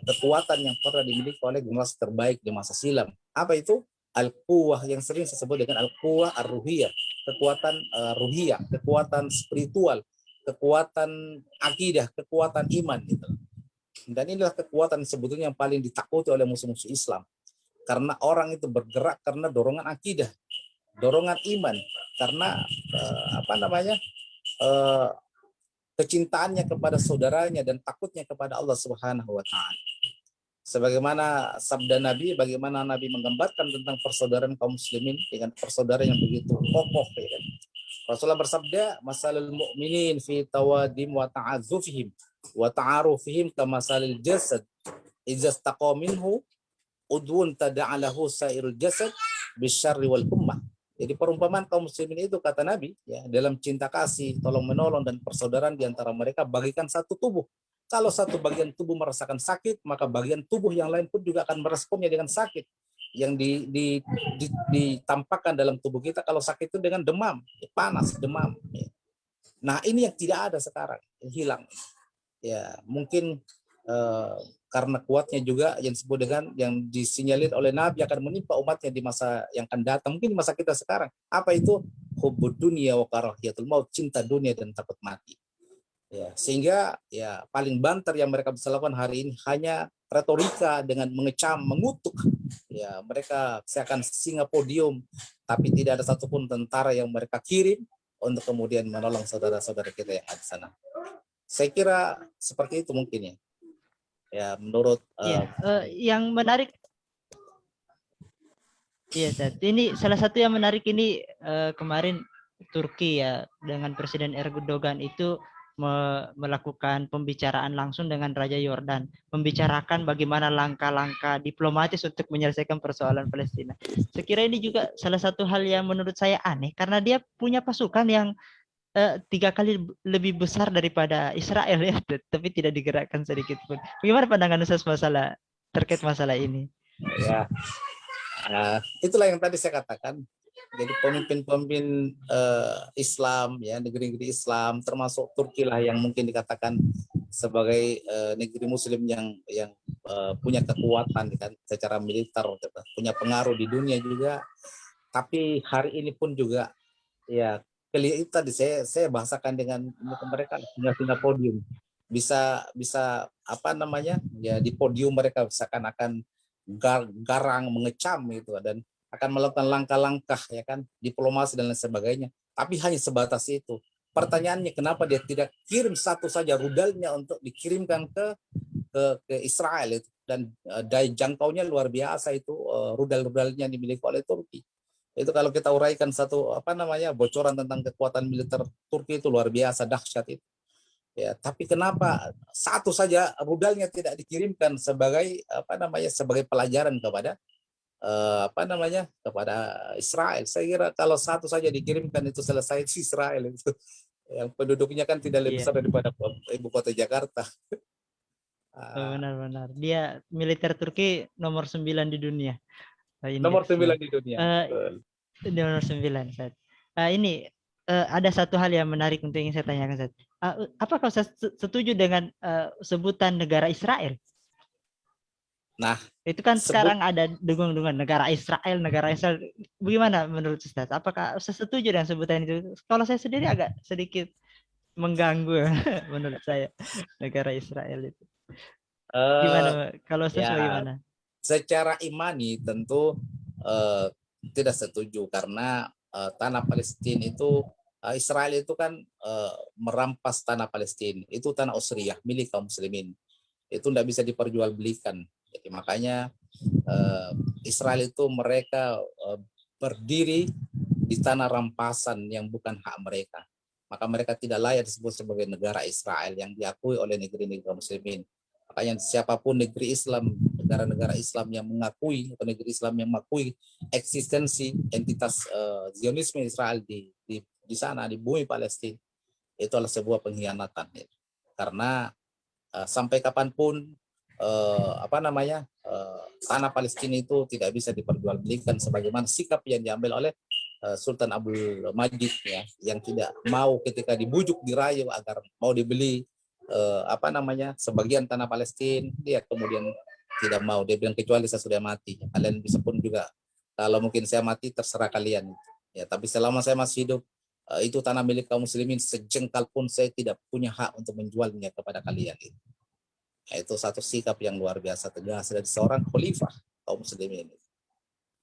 kekuatan yang pernah dimiliki oleh generasi terbaik di masa silam. Apa itu? Al-quwah, yang sering disebut dengan al-quwah ar-ruhiyah, kekuatan ruhiyah, kekuatan spiritual kekuatan akidah, kekuatan iman gitu. Dan inilah kekuatan sebetulnya yang paling ditakuti oleh musuh-musuh Islam. Karena orang itu bergerak karena dorongan akidah, dorongan iman, karena kecintaannya kepada saudaranya dan takutnya kepada Allah Subhanahu wa taala. Sebagaimana sabda Nabi, bagaimana Nabi menggambarkan tentang persaudaraan kaum muslimin dengan persaudaraan yang begitu kokoh, ya kan? Rasulullah bersabda, "Masalul mu'minin fi tawadim wa ta'azzufihim wa ta'arufihim kamasalil jasad idza istaqa minhu udwun tada'alahu sairul jasad bisyarri wal ummah." Jadi perumpamaan kaum muslimin itu, kata Nabi, ya, dalam cinta kasih, tolong menolong dan persaudaraan di antara mereka bagaikan satu tubuh. Kalau satu bagian tubuh merasakan sakit, maka bagian tubuh yang lain pun juga akan meresponnya dengan sakit. Yang ditampakkan dalam tubuh kita kalau sakit itu dengan demam, panas, demam. Nah, ini yang tidak ada sekarang, hilang. Ya, mungkin karena kuatnya juga yang disebut dengan yang disinyalir oleh Nabi akan menimpa umatnya di masa yang akan datang, mungkin di masa kita sekarang. Apa itu? Hubbud dunya wa karahiyatul maut, cinta dunia dan takut mati. Ya, sehingga ya paling banter yang mereka bisa lakukan hari ini hanya retorika dengan mengecam, mengutuk. Ya, mereka seakan singa podium, tapi tidak ada satupun tentara yang mereka kirim untuk kemudian menolong saudara-saudara kita yang ada di sana. Saya kira seperti itu mungkin ya. Ya, menurut yang menarik, iya, Ustaz. Ini salah satu yang menarik ini kemarin Turki ya dengan Presiden Erdogan itu melakukan pembicaraan langsung dengan Raja Yordan, membicarakan bagaimana langkah-langkah diplomatis untuk menyelesaikan persoalan Palestina. Saya kira ini juga salah satu hal yang menurut saya aneh karena dia punya pasukan yang 3 kali lebih besar daripada Israel ya, tapi tidak digerakkan sedikit pun. Bagaimana pandangan Ustaz terkait masalah ini? Ya, itulah yang tadi saya katakan. Jadi pemimpin-pemimpin Islam, ya, negeri-negeri Islam, termasuk Turki lah yang mungkin dikatakan sebagai negeri Muslim yang punya kekuatan kan secara militer, punya pengaruh di dunia juga. Tapi hari ini pun juga, ya, itu tadi saya bahasakan dengan mereka singa podium, bisa ya di podium mereka seakan-akan garang mengecam gitu dan akan melakukan langkah-langkah ya kan diplomasi dan lain sebagainya, tapi hanya sebatas itu. Pertanyaannya, kenapa dia tidak kirim satu saja rudalnya untuk dikirimkan ke Israel itu, dan daya jangkaunya luar biasa itu, rudal-rudalnya dimiliki oleh Turki. Itu kalau kita uraikan satu bocoran tentang kekuatan militer Turki itu luar biasa dahsyat itu. Ya, tapi kenapa satu saja rudalnya tidak dikirimkan sebagai sebagai pelajaran kepada kepada Israel? Saya kira kalau satu saja dikirimkan itu selesai Israel itu. Yang penduduknya kan tidak lebih besar daripada ibu kota Jakarta. Benar-benar. Dia militer Turki nomor 9 di dunia. Nomor 9 di dunia. Nomor 9, Ustaz. Ini ada satu hal yang menarik untuk ingin saya tanyakan, Ustaz. Apakah Ustaz setuju dengan sebutan negara Israel? Nah, itu kan sekarang ada dengung-dengung negara Israel. Bagaimana menurut Ustaz? Apakah Ustaz setuju dengan sebutan itu? Kalau saya sendiri agak sedikit mengganggu menurut saya negara Israel itu. Gimana kalau Ustaz bagaimana? Secara imani tentu tidak setuju karena tanah Palestina itu, Israel itu kan merampas tanah Palestina, itu tanah Usriyah milik kaum muslimin, itu tidak bisa diperjualbelikan. Jadi makanya Israel itu mereka berdiri di tanah rampasan yang bukan hak mereka, maka mereka tidak layak disebut sebagai negara Israel yang diakui oleh negeri-negeri kaum muslimin. Makanya siapapun negeri Islam, negara-negara Islam yang mengakui atau negeri Islam yang mengakui eksistensi entitas Zionisme Israel di sana di bumi Palestina, itu adalah sebuah pengkhianatan. Karena sampai kapanpun tanah Palestina itu tidak bisa diperjualbelikan sebagaimana sikap yang diambil oleh Sultan Abdul Majid ya, yang tidak mau ketika dibujuk dirayu agar mau dibeli sebagian tanah Palestina, dia kemudian tidak mau. Dia bilang kecuali saya sudah mati, kalian bisa pun juga, kalau mungkin saya mati terserah kalian ya, tapi selama saya masih hidup itu tanah milik kaum muslimin, sejengkal pun saya tidak punya hak untuk menjualnya kepada kalian. Itu satu sikap yang luar biasa tegas dari seorang khalifah kaum muslimin.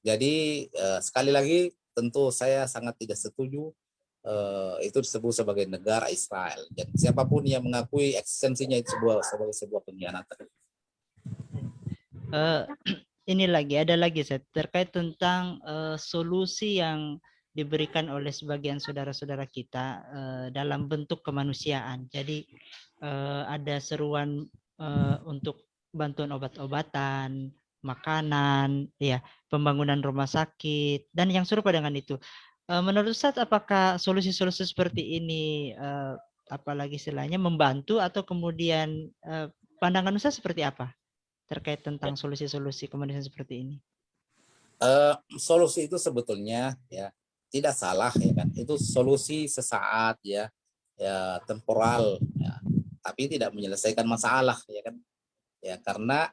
Jadi sekali lagi tentu saya sangat tidak setuju itu disebut sebagai negara Israel. Dan siapapun yang mengakui eksistensinya itu sebagai sebuah pengkhianatan. Ini lagi ada lagi Ustaz, terkait tentang solusi yang diberikan oleh sebagian saudara-saudara kita dalam bentuk kemanusiaan. Jadi ada seruan untuk bantuan obat-obatan, makanan, ya, pembangunan rumah sakit dan yang serupa dengan itu. Menurut Ustaz, apakah solusi-solusi seperti ini apalagi istilahnya membantu atau kemudian pandangan Ustaz seperti apa terkait tentang solusi-solusi kemanusiaan seperti ini? Solusi itu sebetulnya ya tidak salah ya kan, itu solusi sesaat ya temporal ya, tapi tidak menyelesaikan masalah ya kan ya, karena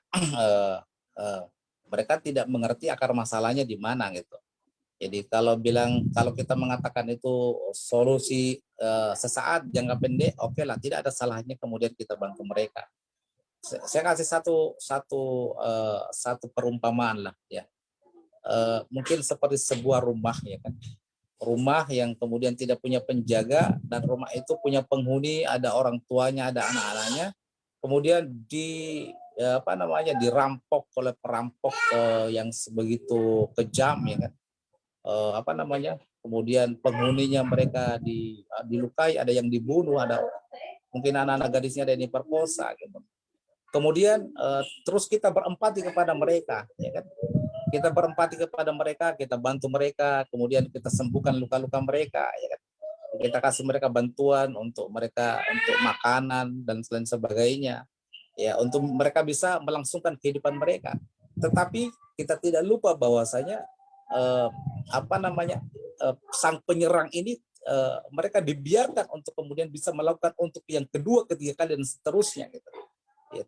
mereka tidak mengerti akar masalahnya di mana gitu. Jadi kalau kita mengatakan itu solusi sesaat jangka pendek, oke lah, tidak ada salahnya kemudian kita bantu mereka. Saya kasih satu perumpamaan lah ya. Mungkin seperti sebuah rumah ya kan, rumah yang kemudian tidak punya penjaga dan rumah itu punya penghuni, ada orang tuanya, ada anak-anaknya, kemudian dirampok oleh perampok yang sebegitu kejam ya kan, kemudian penghuninya mereka dilukai, ada yang dibunuh, ada mungkin anak-anak gadisnya ada yang diperkosa gitu. Kemudian terus kita berempati kepada mereka ya kan, kita berempati kepada mereka, kita bantu mereka, kemudian kita sembuhkan luka-luka mereka ya kan, kita kasih mereka bantuan untuk makanan dan lain sebagainya ya, untuk mereka bisa melangsungkan kehidupan mereka. Tetapi kita tidak lupa bahwasanya sang penyerang ini mereka dibiarkan untuk kemudian bisa melakukan untuk yang kedua, ketiga kali dan seterusnya gitu. Ya,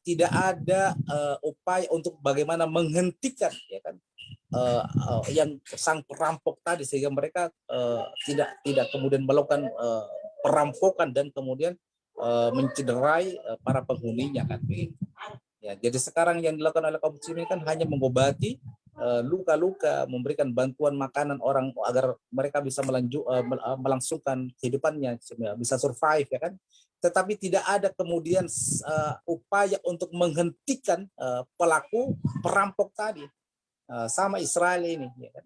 tidak ada upaya untuk bagaimana menghentikan ya kan yang sang perampok tadi, sehingga mereka tidak kemudian melakukan perampokan dan kemudian mencederai para penghuninya kan. Ya, jadi sekarang yang dilakukan oleh kaum muslimin kan hanya mengobati luka-luka, memberikan bantuan makanan orang agar mereka bisa melangsungkan kehidupannya, bisa survive ya kan. Tetapi tidak ada kemudian upaya untuk menghentikan pelaku perampok tadi. Sama Israel ini ya kan.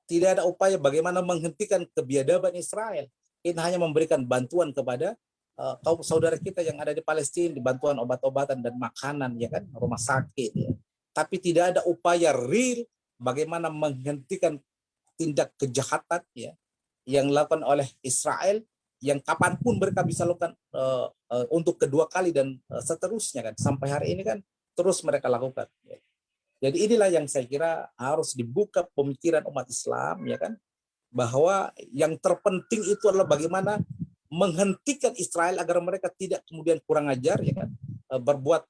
Tidak ada upaya bagaimana menghentikan kebiadaban Israel. Ini hanya memberikan bantuan kepada kaum saudara kita yang ada di Palestina, bantuan obat-obatan dan makanan ya kan, rumah sakit ya. Tapi tidak ada upaya real bagaimana menghentikan tindak kejahatan ya yang dilakukan oleh Israel, yang kapanpun mereka bisa lakukan untuk kedua kali dan seterusnya kan, sampai hari ini kan terus mereka lakukan ya. Jadi inilah yang saya kira harus dibuka pemikiran umat Islam ya kan, bahwa yang terpenting itu adalah bagaimana menghentikan Israel agar mereka tidak kemudian kurang ajar ya kan, berbuat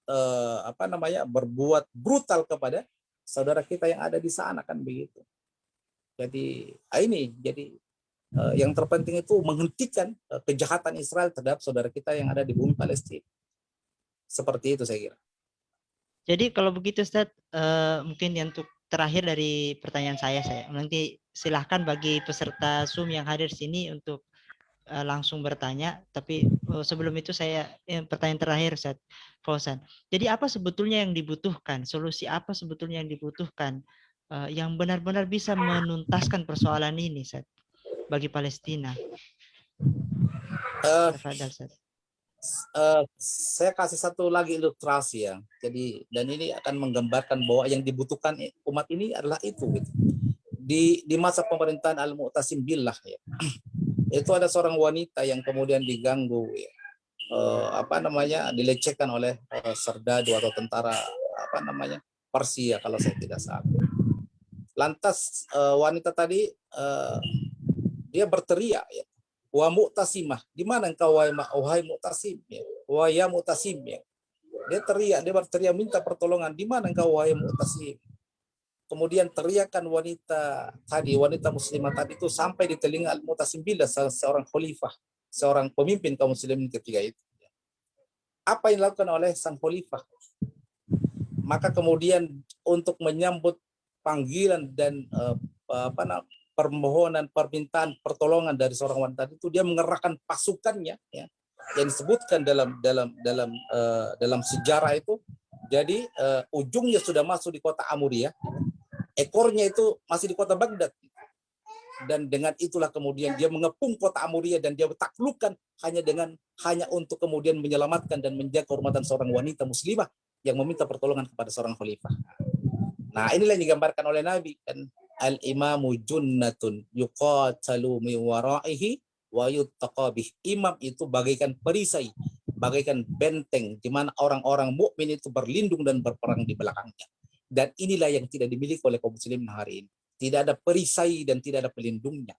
brutal kepada saudara kita yang ada di sana kan begitu. Jadi yang terpenting itu menghentikan kejahatan Israel terhadap saudara kita yang ada di bumi Palestina. Seperti itu saya kira. Jadi kalau begitu Ustaz, mungkin yang untuk terakhir dari pertanyaan saya nanti silahkan bagi peserta Zoom yang hadir sini untuk langsung bertanya, tapi sebelum itu saya pertanyaan terakhir Ustaz Fauzan. Jadi apa sebetulnya yang dibutuhkan? Solusi apa sebetulnya yang dibutuhkan yang benar-benar bisa menuntaskan persoalan ini Ustaz bagi Palestina? Tafadhal Ustaz. Saya kasih satu lagi ilustrasi ya. Jadi dan ini akan menggambarkan bahwa yang dibutuhkan umat ini adalah itu gitu. Di masa pemerintahan Al-Mu'tasim Billah ya, itu ada seorang wanita yang kemudian diganggu ya, dilecehkan oleh serdadu atau tentara Persia kalau saya tidak salah. Lantas wanita tadi dia berteriak ya, wa mu'tasimah, di mana engkau wahai mu'tasim ya, wa ya mu'tasim ya. Dia berteriak minta pertolongan, di mana engkau wahai mu'tasim. kemudian teriakan wanita muslimah tadi itu sampai di telinga Al-Mu'tasim Billah, seorang khalifah, seorang pemimpin kaum muslimin ketika itu. Apa yang dilakukan oleh sang khalifah? Maka kemudian untuk menyambut panggilan dan permohonan, permintaan pertolongan dari seorang wanita itu, dia mengerahkan pasukannya, ya, yang disebutkan dalam sejarah itu. Jadi ujungnya sudah masuk di kota Amuriyah, ekornya itu masih di kota Baghdad. Dan dengan itulah kemudian dia mengepung kota Amuriyah dan dia taklukkan hanya untuk kemudian menyelamatkan dan menjaga kehormatan seorang wanita muslimah yang meminta pertolongan kepada seorang khalifah. Nah, inilah yang digambarkan oleh Nabi, kan, al-imamu junnatun yuqatalu min waraihi wa yuttaqabih. Imam itu bagaikan perisai, bagaikan benteng di mana orang-orang mukmin itu berlindung dan berperang di belakangnya. Dan inilah yang tidak dimiliki oleh kaum muslimin hari ini. Tidak ada perisai dan tidak ada pelindungnya.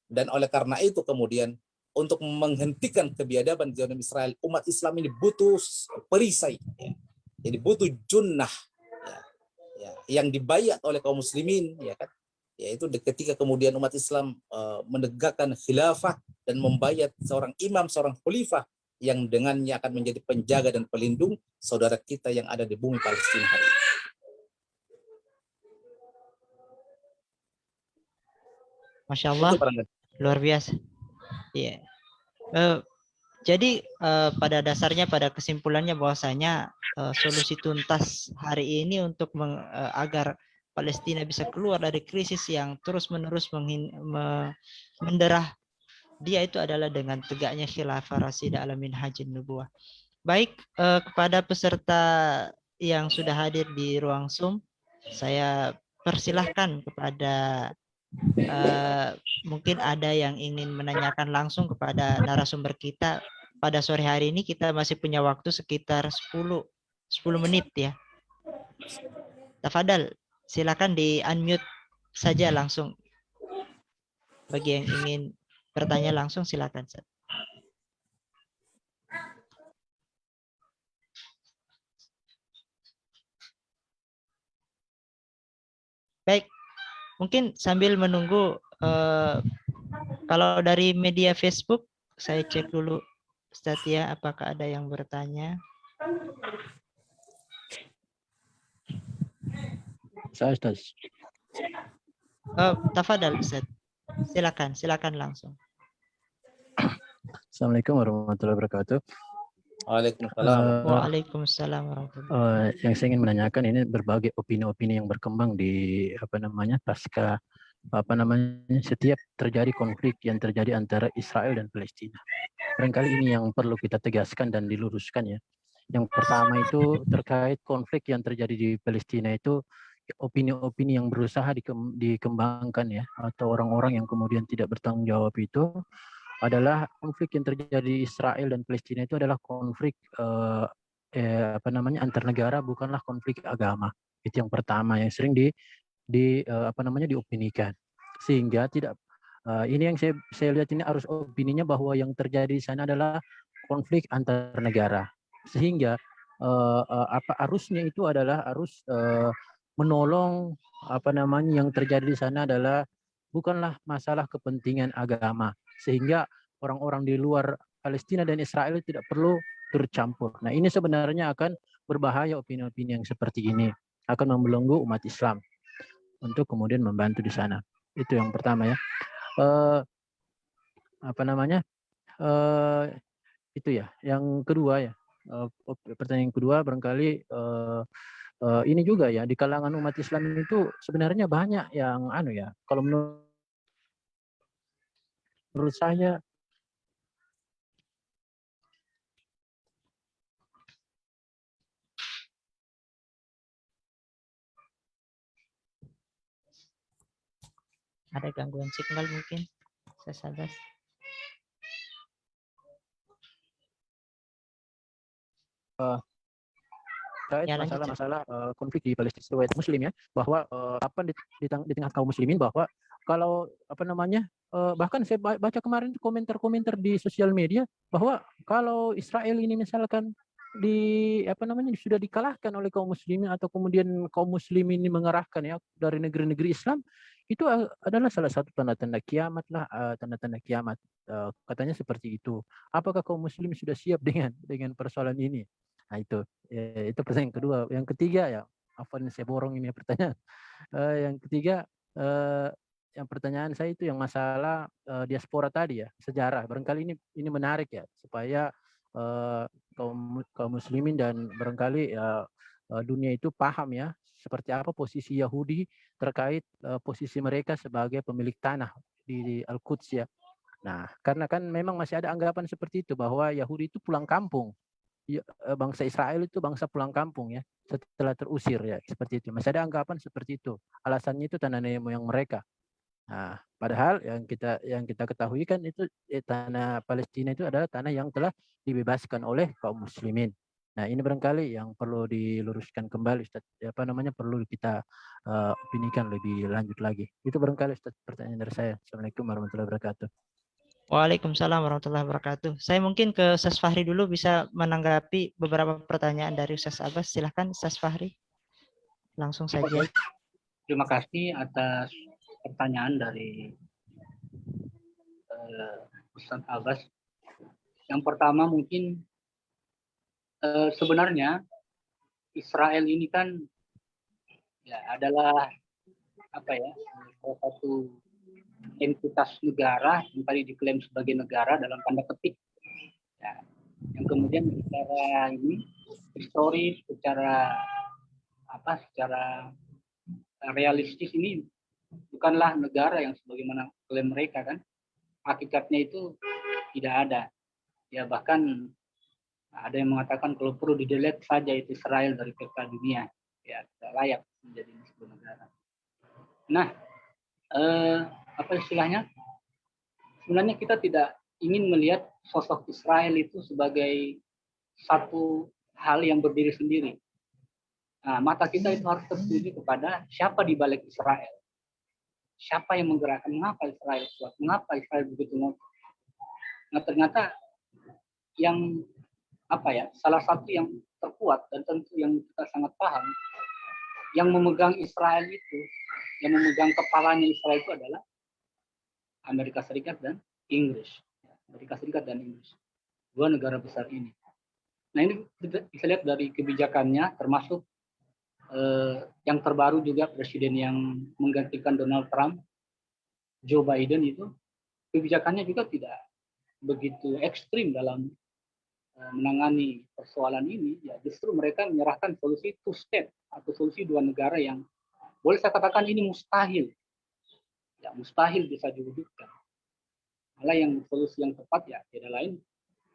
Dan oleh karena itu kemudian untuk menghentikan kebiadaban Zionisme Israel, umat Islam ini butuh perisai. Ya. Jadi butuh junnah, ya, yang dibayat oleh kaum muslimin, ya kan? Yaitu ketika kemudian umat Islam menegakkan khilafah dan membayat seorang imam, seorang khalifah yang dengannya akan menjadi penjaga dan pelindung saudara kita yang ada di bumi Palestina hari ini. Masya Allah, luar biasa. Iya. Jadi pada dasarnya, pada kesimpulannya bahwasanya solusi tuntas hari ini untuk agar Palestina bisa keluar dari krisis yang terus-menerus menderah dia itu adalah dengan tegaknya khilafah Rasyidah ala minhajin nubuwah. Baik, kepada peserta yang sudah hadir di ruang Zoom, saya persilahkan kepada mungkin ada yang ingin menanyakan langsung kepada narasumber kita. Pada sore hari ini kita masih punya waktu sekitar 10 menit ya. Tafadhal, silakan di unmute saja langsung. Bagi yang ingin bertanya langsung silakan. Baik, mungkin sambil menunggu, kalau dari media Facebook saya cek dulu Ustadz ya, apakah ada yang bertanya? Saya Ustaz. Tafadhal Ustadz. Silakan langsung. Assalamualaikum warahmatullahi wabarakatuh. Waalaikumsalam. Waalaikumsalam warahmatullahi. Yang saya ingin menanyakan, ini berbagai opini-opini yang berkembang di pasca setiap terjadi konflik yang terjadi antara Israel dan Palestina. Barangkali ini yang perlu kita tegaskan dan diluruskan ya. Yang pertama itu terkait konflik yang terjadi di Palestina itu, opini-opini yang berusaha dikembangkan ya, atau orang-orang yang kemudian tidak bertanggung jawab itu adalah konflik yang terjadi Israel dan Palestina itu adalah konflik antar negara, bukanlah konflik agama. Itu yang pertama yang sering diopinikan. Sehingga tidak ini yang saya lihat ini harus opininya bahwa yang terjadi di sana adalah konflik antar negara. Sehingga arusnya itu adalah arus menolong yang terjadi di sana adalah bukanlah masalah kepentingan agama, sehingga orang-orang di luar Palestina dan Israel tidak perlu tercampur. Nah, ini sebenarnya akan berbahaya. Opini-opini yang seperti ini akan membelenggu umat Islam untuk kemudian membantu di sana. Itu yang pertama ya. Itu ya. Yang kedua ya. Pertanyaan yang kedua barangkali ini juga ya, di kalangan umat Islam itu sebenarnya banyak yang kalau menurut saya ada gangguan signal mungkin. Saya sadar. masalah konflik di Palestina Muslim ya, bahwa di tengah kaum muslimin, bahwa kalau bahkan saya baca kemarin komentar-komentar di sosial media bahwa kalau Israel ini misalkan sudah dikalahkan oleh kaum muslimin, atau kemudian kaum muslimin ini mengerahkan ya dari negeri-negeri Islam, itu adalah salah satu tanda-tanda kiamat lah, tanda-tanda kiamat. Katanya seperti itu. Apakah kaum muslim sudah siap dengan persoalan ini? Nah itu pertanyaan kedua. Yang ketiga ya, apa nih saya borong ini pertanyaan. Yang ketiga, yang pertanyaan saya itu yang masalah diaspora tadi ya, sejarah. Barangkali ini menarik ya, supaya kaum muslimin dan barangkali dunia itu paham ya seperti apa posisi Yahudi terkait posisi mereka sebagai pemilik tanah di Al-Quds ya. Nah, karena kan memang masih ada anggapan seperti itu bahwa Yahudi itu pulang kampung. Bangsa Israel itu bangsa pulang kampung ya, setelah terusir ya, seperti itu. Masih ada anggapan seperti itu. Alasannya itu tanah nenek moyang mereka. Nah, padahal yang kita ketahui kan itu tanah Palestina itu adalah tanah yang telah dibebaskan oleh kaum muslimin. Nah, ini barangkali yang perlu diluruskan kembali, Ustaz. Perlu kita opinikan lebih lanjut lagi. Itu barangkali, Ustaz, pertanyaan dari saya. Assalamualaikum warahmatullahi wabarakatuh. Waalaikumsalam warahmatullahi wabarakatuh. Saya mungkin ke Ustaz Fahri dulu, bisa menanggapi beberapa pertanyaan dari Ustaz Abbas. Silahkan Ustaz Fahri. Langsung saja. Oke. Terima kasih atas pertanyaan dari Ustaz Abbas. Yang pertama mungkin sebenarnya Israel ini kan ya adalah salah satu entitas negara yang tadi diklaim sebagai negara dalam tanda petik. Ya, yang kemudian secara historis, secara realistis ini bukanlah negara yang sebagaimana klaim mereka kan. Hakikatnya itu tidak ada. Ya bahkan ada yang mengatakan kalau perlu di-delete saja itu Israel dari peta dunia. Ya tidak layak menjadi sebuah negara. Nah, apa istilahnya? Sebenarnya kita tidak ingin melihat sosok Israel itu sebagai satu hal yang berdiri sendiri. Nah, mata kita itu harus tertuju kepada siapa di balik Israel. Siapa yang menggerakkan, mengapa Israel kuat, mengapa Israel begitu ngotot. Nah, ternyata yang salah satu yang terkuat dan tentu yang kita sangat paham, yang memegang Israel itu, yang memegang kepalanya Israel itu adalah Amerika Serikat dan Inggris. Amerika Serikat dan Inggris. Dua negara besar ini. Nah, ini bisa lihat dari kebijakannya, termasuk yang terbaru juga presiden yang menggantikan Donald Trump, Joe Biden itu, kebijakannya juga tidak begitu ekstrim dalam menangani persoalan ini. Ya, justru mereka menyerahkan solusi two state atau solusi dua negara yang boleh saya katakan ini mustahil. Ya, mustahil bisa diwujudkan. Malah yang solusi yang tepat ya tidak lain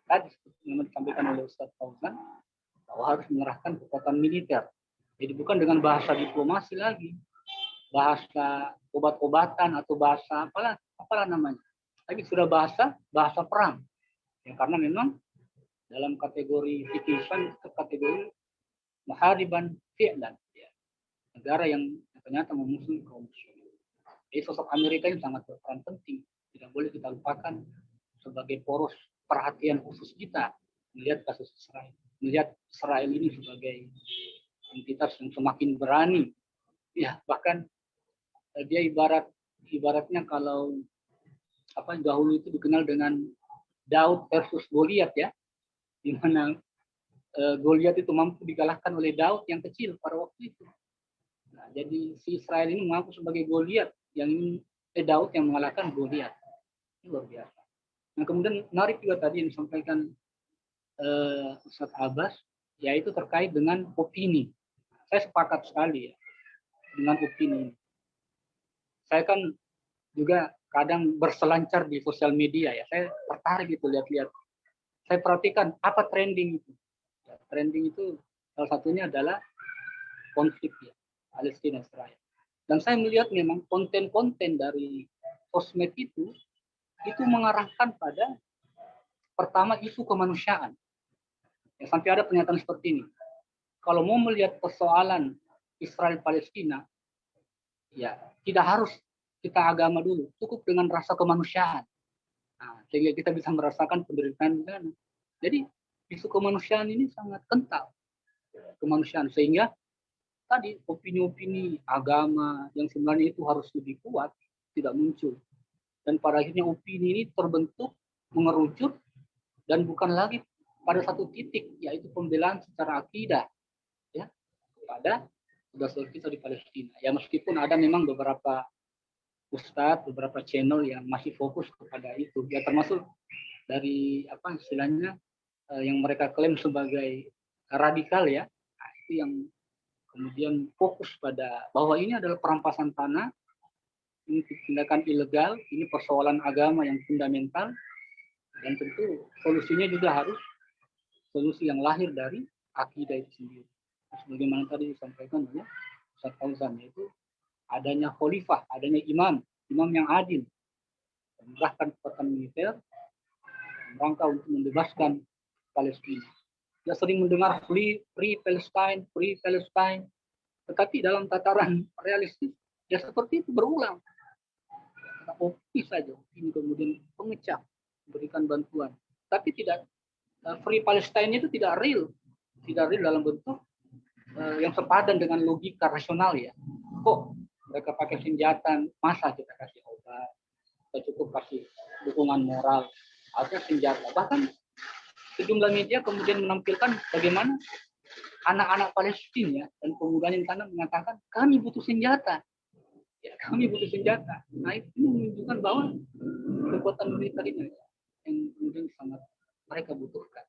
tadi yang disampaikan oleh Ustaz Fauzan, bahwa harus mengerahkan kekuatan militer. Jadi bukan dengan bahasa diplomasi lagi, bahasa obat-obatan atau bahasa apalah namanya. Tapi sudah bahasa perang. Ya, karena memang dalam kategori fikih Islam itu kategori muhariban fi'lan, ya. Negara yang ternyata memusuhi kaum muslimin. Jadi sosok Amerika yang sangat berperan penting, tidak boleh kita lupakan sebagai poros perhatian khusus kita melihat kasus Israel, melihat Israel ini sebagai entitas yang semakin berani, ya bahkan dia ibaratnya kalau dahulu itu dikenal dengan Daud versus Goliat ya, di mana Goliat itu mampu dikalahkan oleh Daud yang kecil pada waktu itu. Nah, jadi si Israel ini mengaku sebagai Goliat, yang Daud yang mengalahkan Goliat. Ini luar biasa. Nah, kemudian menarik juga tadi yang disampaikan Ustaz Abbas, yaitu terkait dengan opini. Saya sepakat sekali ya dengan opini. Saya kan juga kadang berselancar di sosial media ya. Saya tertarik gitu lihat-lihat. Saya perhatikan apa trending itu. Ya, trending itu salah satunya adalah konflik ya, Palestina Israel. Dan saya melihat memang konten-konten dari sosmed itu mengarahkan pada pertama isu kemanusiaan. Ya, sampai ada pernyataan seperti ini. Kalau mau melihat persoalan Israel Palestina, ya tidak harus kita agama dulu, cukup dengan rasa kemanusiaan. Nah, sehingga kita bisa merasakan penderitaan di sana. Jadi isu kemanusiaan ini sangat kental, kemanusiaan, sehingga tadi opini-opini agama yang sebenarnya itu harus lebih kuat tidak muncul, dan pada akhirnya opini ini terbentuk mengerucut dan bukan lagi pada satu titik, yaitu pembelaan secara akidah ya kepada saudara kita di Palestina. Ya meskipun ada memang beberapa ustadz, beberapa channel yang masih fokus kepada itu, ya termasuk dari apa istilahnya yang mereka klaim sebagai radikal ya, nah, itu yang kemudian fokus pada bahwa ini adalah perampasan tanah, ini tindakan ilegal, ini persoalan agama yang fundamental, dan tentu solusinya juga harus solusi yang lahir dari akidah itu sendiri. Sebagaimana tadi disampaikan oleh Ustaz Fauzan, yaitu adanya khalifah, adanya imam yang adil, mengerahkan kekuatan militer rangka untuk membebaskan Palestina. Dia sering mendengar free Palestine, tetapi dalam tataran realistis ya seperti itu berulang. Opini saja, ini kemudian pengecap, berikan bantuan, tapi tidak free Palestine itu tidak real dalam bentuk yang sepadan dengan logika rasional ya. Kok mereka pakai senjata, masa kita kasih obat, kita cukup kasih dukungan moral, harusnya senjata. Bahkan sejumlah media kemudian menampilkan bagaimana anak-anak Palestina dan pemudanya di sana mengatakan kami butuh senjata. Ya, kami butuh senjata. Nah itu menunjukkan bahwa kekuatan militer ini yang kemudian sangat mereka butuhkan.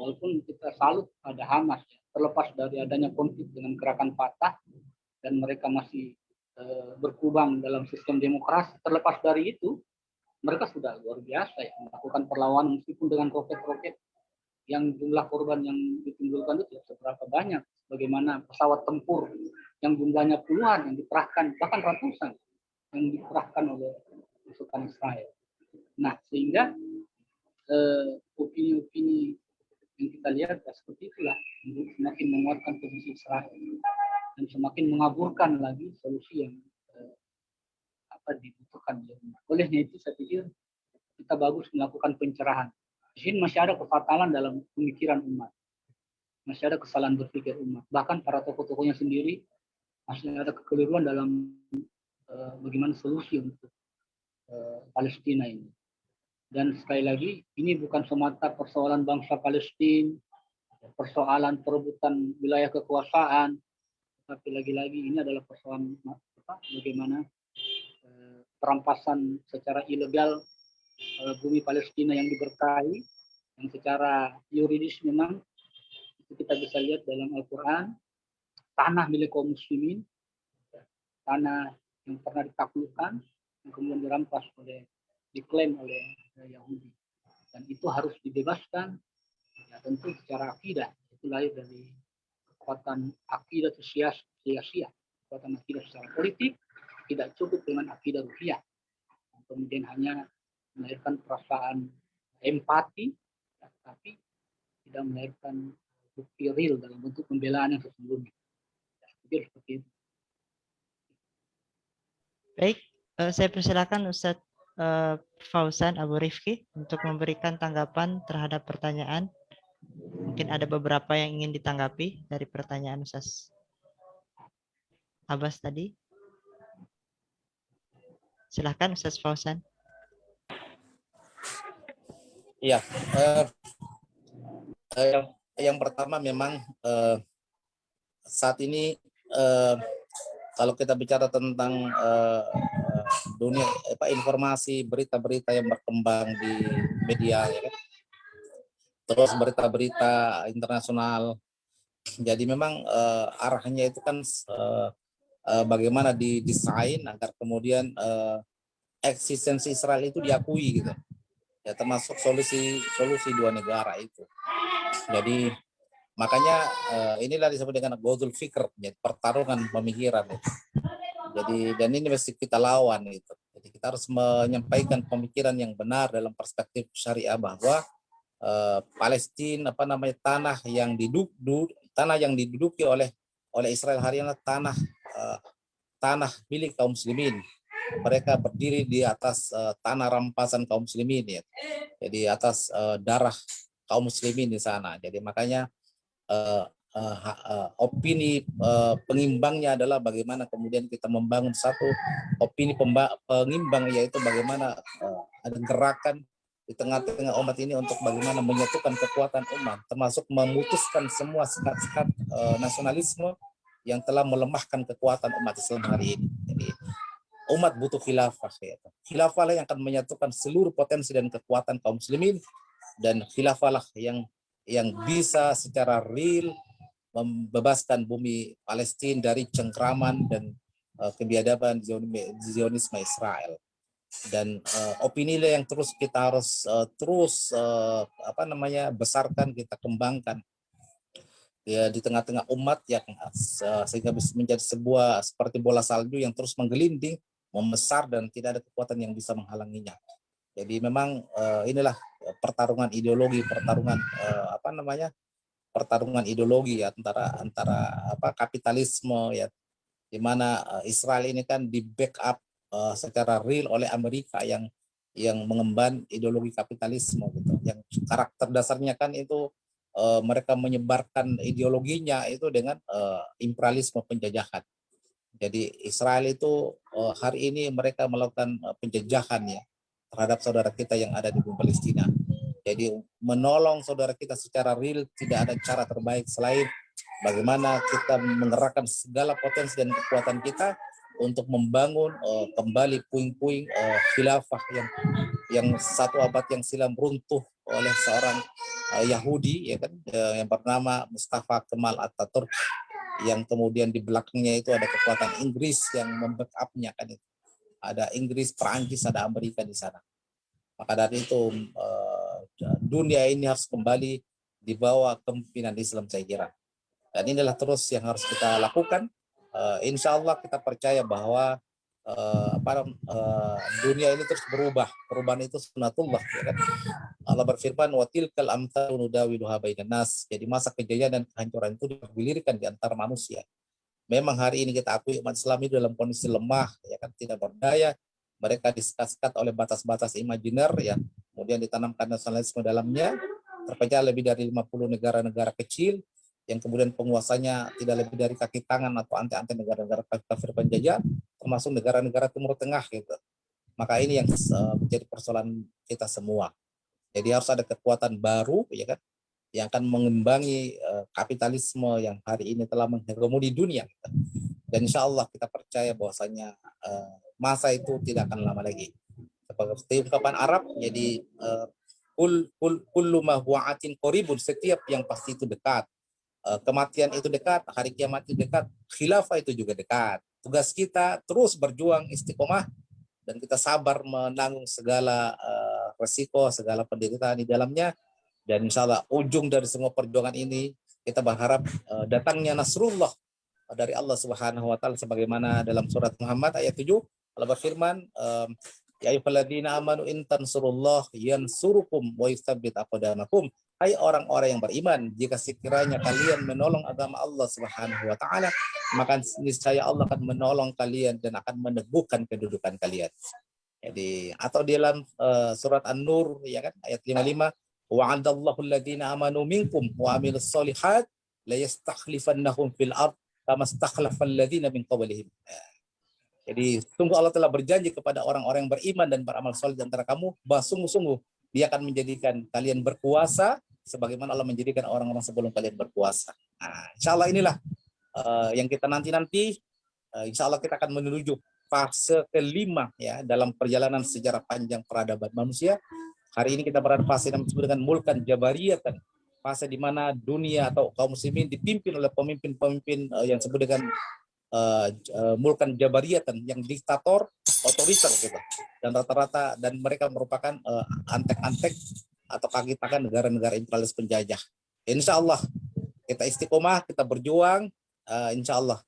Walaupun kita salut pada Hamas, ya, terlepas dari adanya konflik dengan gerakan Fatah dan mereka masih berkubang dalam sistem demokrasi, terlepas dari itu mereka sudah luar biasa ya melakukan perlawanan meskipun dengan roket-roket yang jumlah korban yang ditimbulkan itu tidak seberapa banyak. Bagaimana pesawat tempur yang jumlahnya puluhan yang dikerahkan, bahkan ratusan yang dikerahkan oleh pasukan Israel. Nah, sehingga opini-opini yang kita lihat ya, seperti itulah semakin menguatkan posisi Israel dan semakin mengaburkan lagi solusi yang dibutuhkan. Olehnya itu saya pikir kita bagus melakukan pencerahan. Di sini masih ada kefatalan dalam pemikiran umat, masih ada kesalahan berpikir umat, bahkan para tokoh-tokohnya sendiri masih ada kekeliruan dalam bagaimana solusi untuk Palestina ini. Dan sekali lagi ini bukan semata persoalan bangsa Palestina, persoalan perebutan wilayah kekuasaan, tapi lagi-lagi ini adalah persoalan bagaimana perampasan secara ilegal bumi Palestina yang diberkahi, yang secara yuridis memang itu kita bisa lihat dalam Al-Quran, tanah milik kaum muslimin, tanah yang pernah ditaklukkan, yang kemudian dirampas diklaim oleh Yahudi, dan itu harus dibebaskan, ya tentu secara akidah, itu lahir dari kekuatan akidah sia-sia, kekuatan akidah secara politik, tidak cukup dengan akidah ruhiyah, kemudian hanya melahirkan perasaan empati, tapi tidak melahirkan bukti real dalam bentuk pembelaan yang sesungguhnya. Seperti itu. Baik, saya persilakan Ustadz Fauzan Abu Rifki untuk memberikan tanggapan terhadap pertanyaan. Mungkin ada beberapa yang ingin ditanggapi dari pertanyaan Ustadz Abbas tadi. Silakan Ustadz Fauzan. Iya, yang pertama memang saat ini kalau kita bicara tentang dunia informasi, berita-berita yang berkembang di media, ya kan? Terus berita-berita internasional, jadi memang arahnya itu kan bagaimana didesain agar kemudian eksistensi Israel itu diakui gitu. Ya termasuk solusi dua negara itu. Jadi makanya inilah disebut dengan Ghazul Fikr, pertarungan pemikiran itu. Jadi dan ini mesti kita lawan itu. Jadi kita harus menyampaikan pemikiran yang benar dalam perspektif syariah bahwa Palestina tanah yang diduduki oleh Israel hari ini tanah milik kaum muslimin. Mereka berdiri di atas tanah rampasan kaum muslimin ya. Jadi atas darah kaum muslimin di sana. Jadi makanya opini pengimbangnya adalah bagaimana kemudian kita membangun satu opini pengimbang, yaitu bagaimana ada gerakan di tengah-tengah umat ini untuk bagaimana menyatukan kekuatan umat, termasuk memutuskan semua sekat-sekat nasionalisme yang telah melemahkan kekuatan umat Islam hari ini. Jadi umat butuh khilafah, yaitu khilafah lah yang akan menyatukan seluruh potensi dan kekuatan kaum muslimin, dan khilafah lah yang bisa secara real membebaskan bumi Palestina dari cengkraman dan kebiadaban Zionisme Israel. Dan opini yang terus kita harus besarkan, kita kembangkan ya di tengah-tengah umat yang sehingga bisa menjadi sebuah seperti bola salju yang terus menggelinding, membesar, dan tidak ada kekuatan yang bisa menghalanginya. Jadi memang inilah pertarungan ideologi, pertarungan ideologi ya, antara kapitalisme ya, di mana Israel ini kan di backup secara real oleh Amerika yang mengemban ideologi kapitalisme gitu. Yang karakter dasarnya kan itu mereka menyebarkan ideologinya itu dengan imperialisme penjajahan. Jadi Israel itu hari ini mereka melakukan penjajahan ya terhadap saudara kita yang ada di bumi Palestina. Jadi menolong saudara kita secara real tidak ada cara terbaik selain bagaimana kita mengerahkan segala potensi dan kekuatan kita untuk membangun kembali puing-puing khilafah yang satu abad yang silam runtuh oleh seorang Yahudi ya kan, yang bernama Mustafa Kemal Atatürk, yang kemudian di belakangnya itu ada kekuatan Inggris yang membackup-nya kan, itu ada Inggris, Perancis, ada Amerika di sana. Maka dari itu dunia ini harus kembali di bawah kepemimpinan Islam, saya kira. Dan inilah terus yang harus kita lakukan. Insya Allah kita percaya bahwa dunia ini terus berubah. Perubahan itu sunatullah. Ya kan? Allah berfirman, wa tilkal amthalu nudawiluha bainan nas. Jadi masa kejayaan dan kehancuran itu digulirkan di antara manusia. Memang hari ini kita akui umat Islam itu dalam kondisi lemah, ya kan, tidak berdaya. Mereka disekat-sekat oleh batas-batas imajiner ya. Kemudian ditanamkan nasionalisme dalamnya. Terpecah lebih dari 50 negara-negara kecil yang kemudian penguasanya tidak lebih dari kaki tangan atau ante-ante negara-negara kafir penjajah, termasuk negara-negara Timur Tengah gitu. Maka ini yang menjadi persoalan kita semua. Jadi harus ada kekuatan baru ya kan, yang akan mengimbangi kapitalisme yang hari ini telah menghegemoni dunia. Dan insya Allah kita percaya bahwasanya masa itu tidak akan lama lagi. Seperti ungkapan Arab, jadi kullu ma huwa atin qaribun, setiap yang pasti itu dekat. Kematian itu dekat, hari kiamat itu dekat, khilafah itu juga dekat. Tugas kita terus berjuang istiqomah dan kita sabar menanggung segala resiko, segala penderitaan di dalamnya. Dan insya Allah ujung dari semua perjuangan ini kita berharap datangnya Nasrullah dari Allah Subhanahu wa taala, sebagaimana dalam surat Muhammad ayat 7 Allah berfirman, ya ayyuhalladzina amanu in tansurullah yansurukum wa yutsabbit aqdamakum. Hai orang-orang yang beriman, jika sekiranya kalian menolong agama Allah Subhanahu wa taala, maka niscaya Allah akan menolong kalian dan akan meneguhkan kedudukan kalian. Jadi atau di dalam surat An-Nur ya kan ayat 55, wa'adallahu alladhina amanu minkum wa amilus solihat la yastakhlifannahum fil ard kama stakhlafal ladzina min qablihim. Jadi sungguh Allah telah berjanji kepada orang-orang yang beriman dan beramal soleh di antara kamu, bahwa sungguh-sungguh Dia akan menjadikan kalian berkuasa sebagaimana Allah menjadikan orang-orang sebelum kalian berkuasa. Nah, insya Allah inilah yang kita nanti insya Allah kita akan menuju fase kelima ya dalam perjalanan sejarah panjang peradaban manusia. Hari ini kita berada fase yang disebut dengan mulkan jabariyatan, fase di mana dunia atau kaum muslimin dipimpin oleh pemimpin-pemimpin yang disebut dengan mulkan jabariyatan, yang diktator, otoriter gitu. Dan rata-rata dan mereka merupakan antek-antek atau kaki tangan negara-negara imperialis penjajah. Insya Allah kita istiqomah, kita berjuang, insya Allah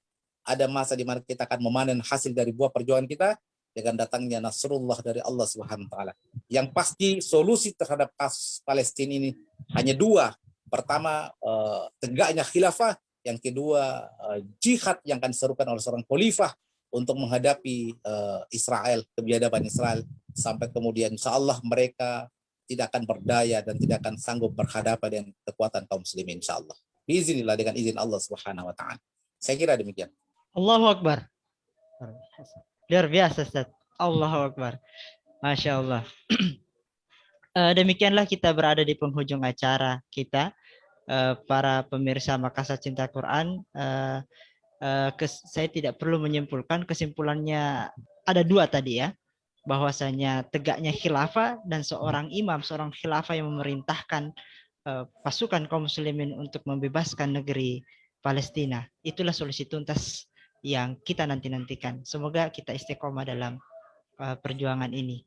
ada masa di mana kita akan memanen hasil dari buah perjuangan kita dengan datangnya Nasrullah dari Allah Subhanahu wa taala. Yang pasti solusi terhadap kasus Palestina ini hanya dua. Pertama, tegaknya khilafah, yang kedua jihad yang akan diserukan oleh seorang khalifah untuk menghadapi Israel, kebiadaban Israel, sampai kemudian insya Allah mereka tidak akan berdaya dan tidak akan sanggup berhadapan dengan kekuatan kaum muslimin insyaallah. Biiznillah, dengan izin Allah Subhanahu wa taala. Saya kira demikian. Allahu Akbar. Luar biasa, Ustaz. Allahu Akbar. Masya Allah. Demikianlah kita berada di penghujung acara kita. Para pemirsa Makassar Cinta Quran, saya tidak perlu menyimpulkan, kesimpulannya ada dua tadi ya, bahwasanya tegaknya khilafah dan seorang imam, seorang khilafah yang memerintahkan pasukan kaum muslimin untuk membebaskan negeri Palestina. Itulah solusi tuntas yang kita nantikan. Semoga kita istiqomah dalam perjuangan ini.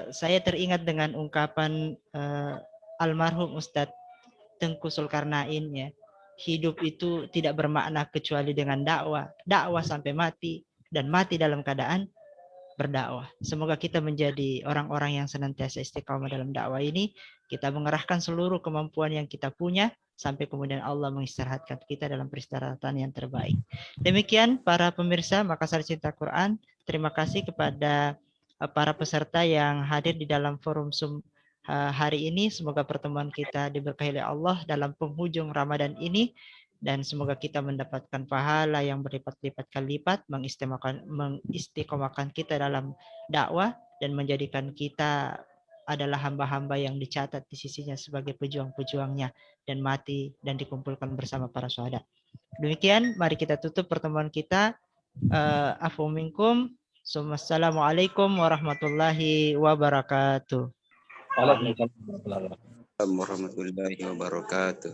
Saya teringat dengan ungkapan almarhum Ustadz Tengku Zulkarnain ya. Hidup itu tidak bermakna kecuali dengan dakwah. Dakwah sampai mati dan mati dalam keadaan berdakwah. Semoga kita menjadi orang-orang yang senantiasa istiqamah dalam dakwah ini. Kita mengerahkan seluruh kemampuan yang kita punya sampai kemudian Allah mengistirahatkan kita dalam peristirahatan yang terbaik. Demikian para pemirsa Makassar Cinta Quran. Terima kasih kepada para peserta yang hadir di dalam forum Zoom hari ini. Semoga pertemuan kita diberkahi oleh Allah dalam penghujung Ramadan ini. Dan semoga kita mendapatkan pahala yang berlipat-lipat kali lipat, mengistiqomahkan kita dalam dakwah dan menjadikan kita adalah hamba-hamba yang dicatat di sisinya sebagai pejuang-pejuangnya dan mati dan dikumpulkan bersama para syuhada. Demikian, mari kita tutup pertemuan kita. Afu minkum. Assalamualaikum warahmatullahi wabarakatuh. Waalaikumsalam. Warahmatullahi wabarakatuh.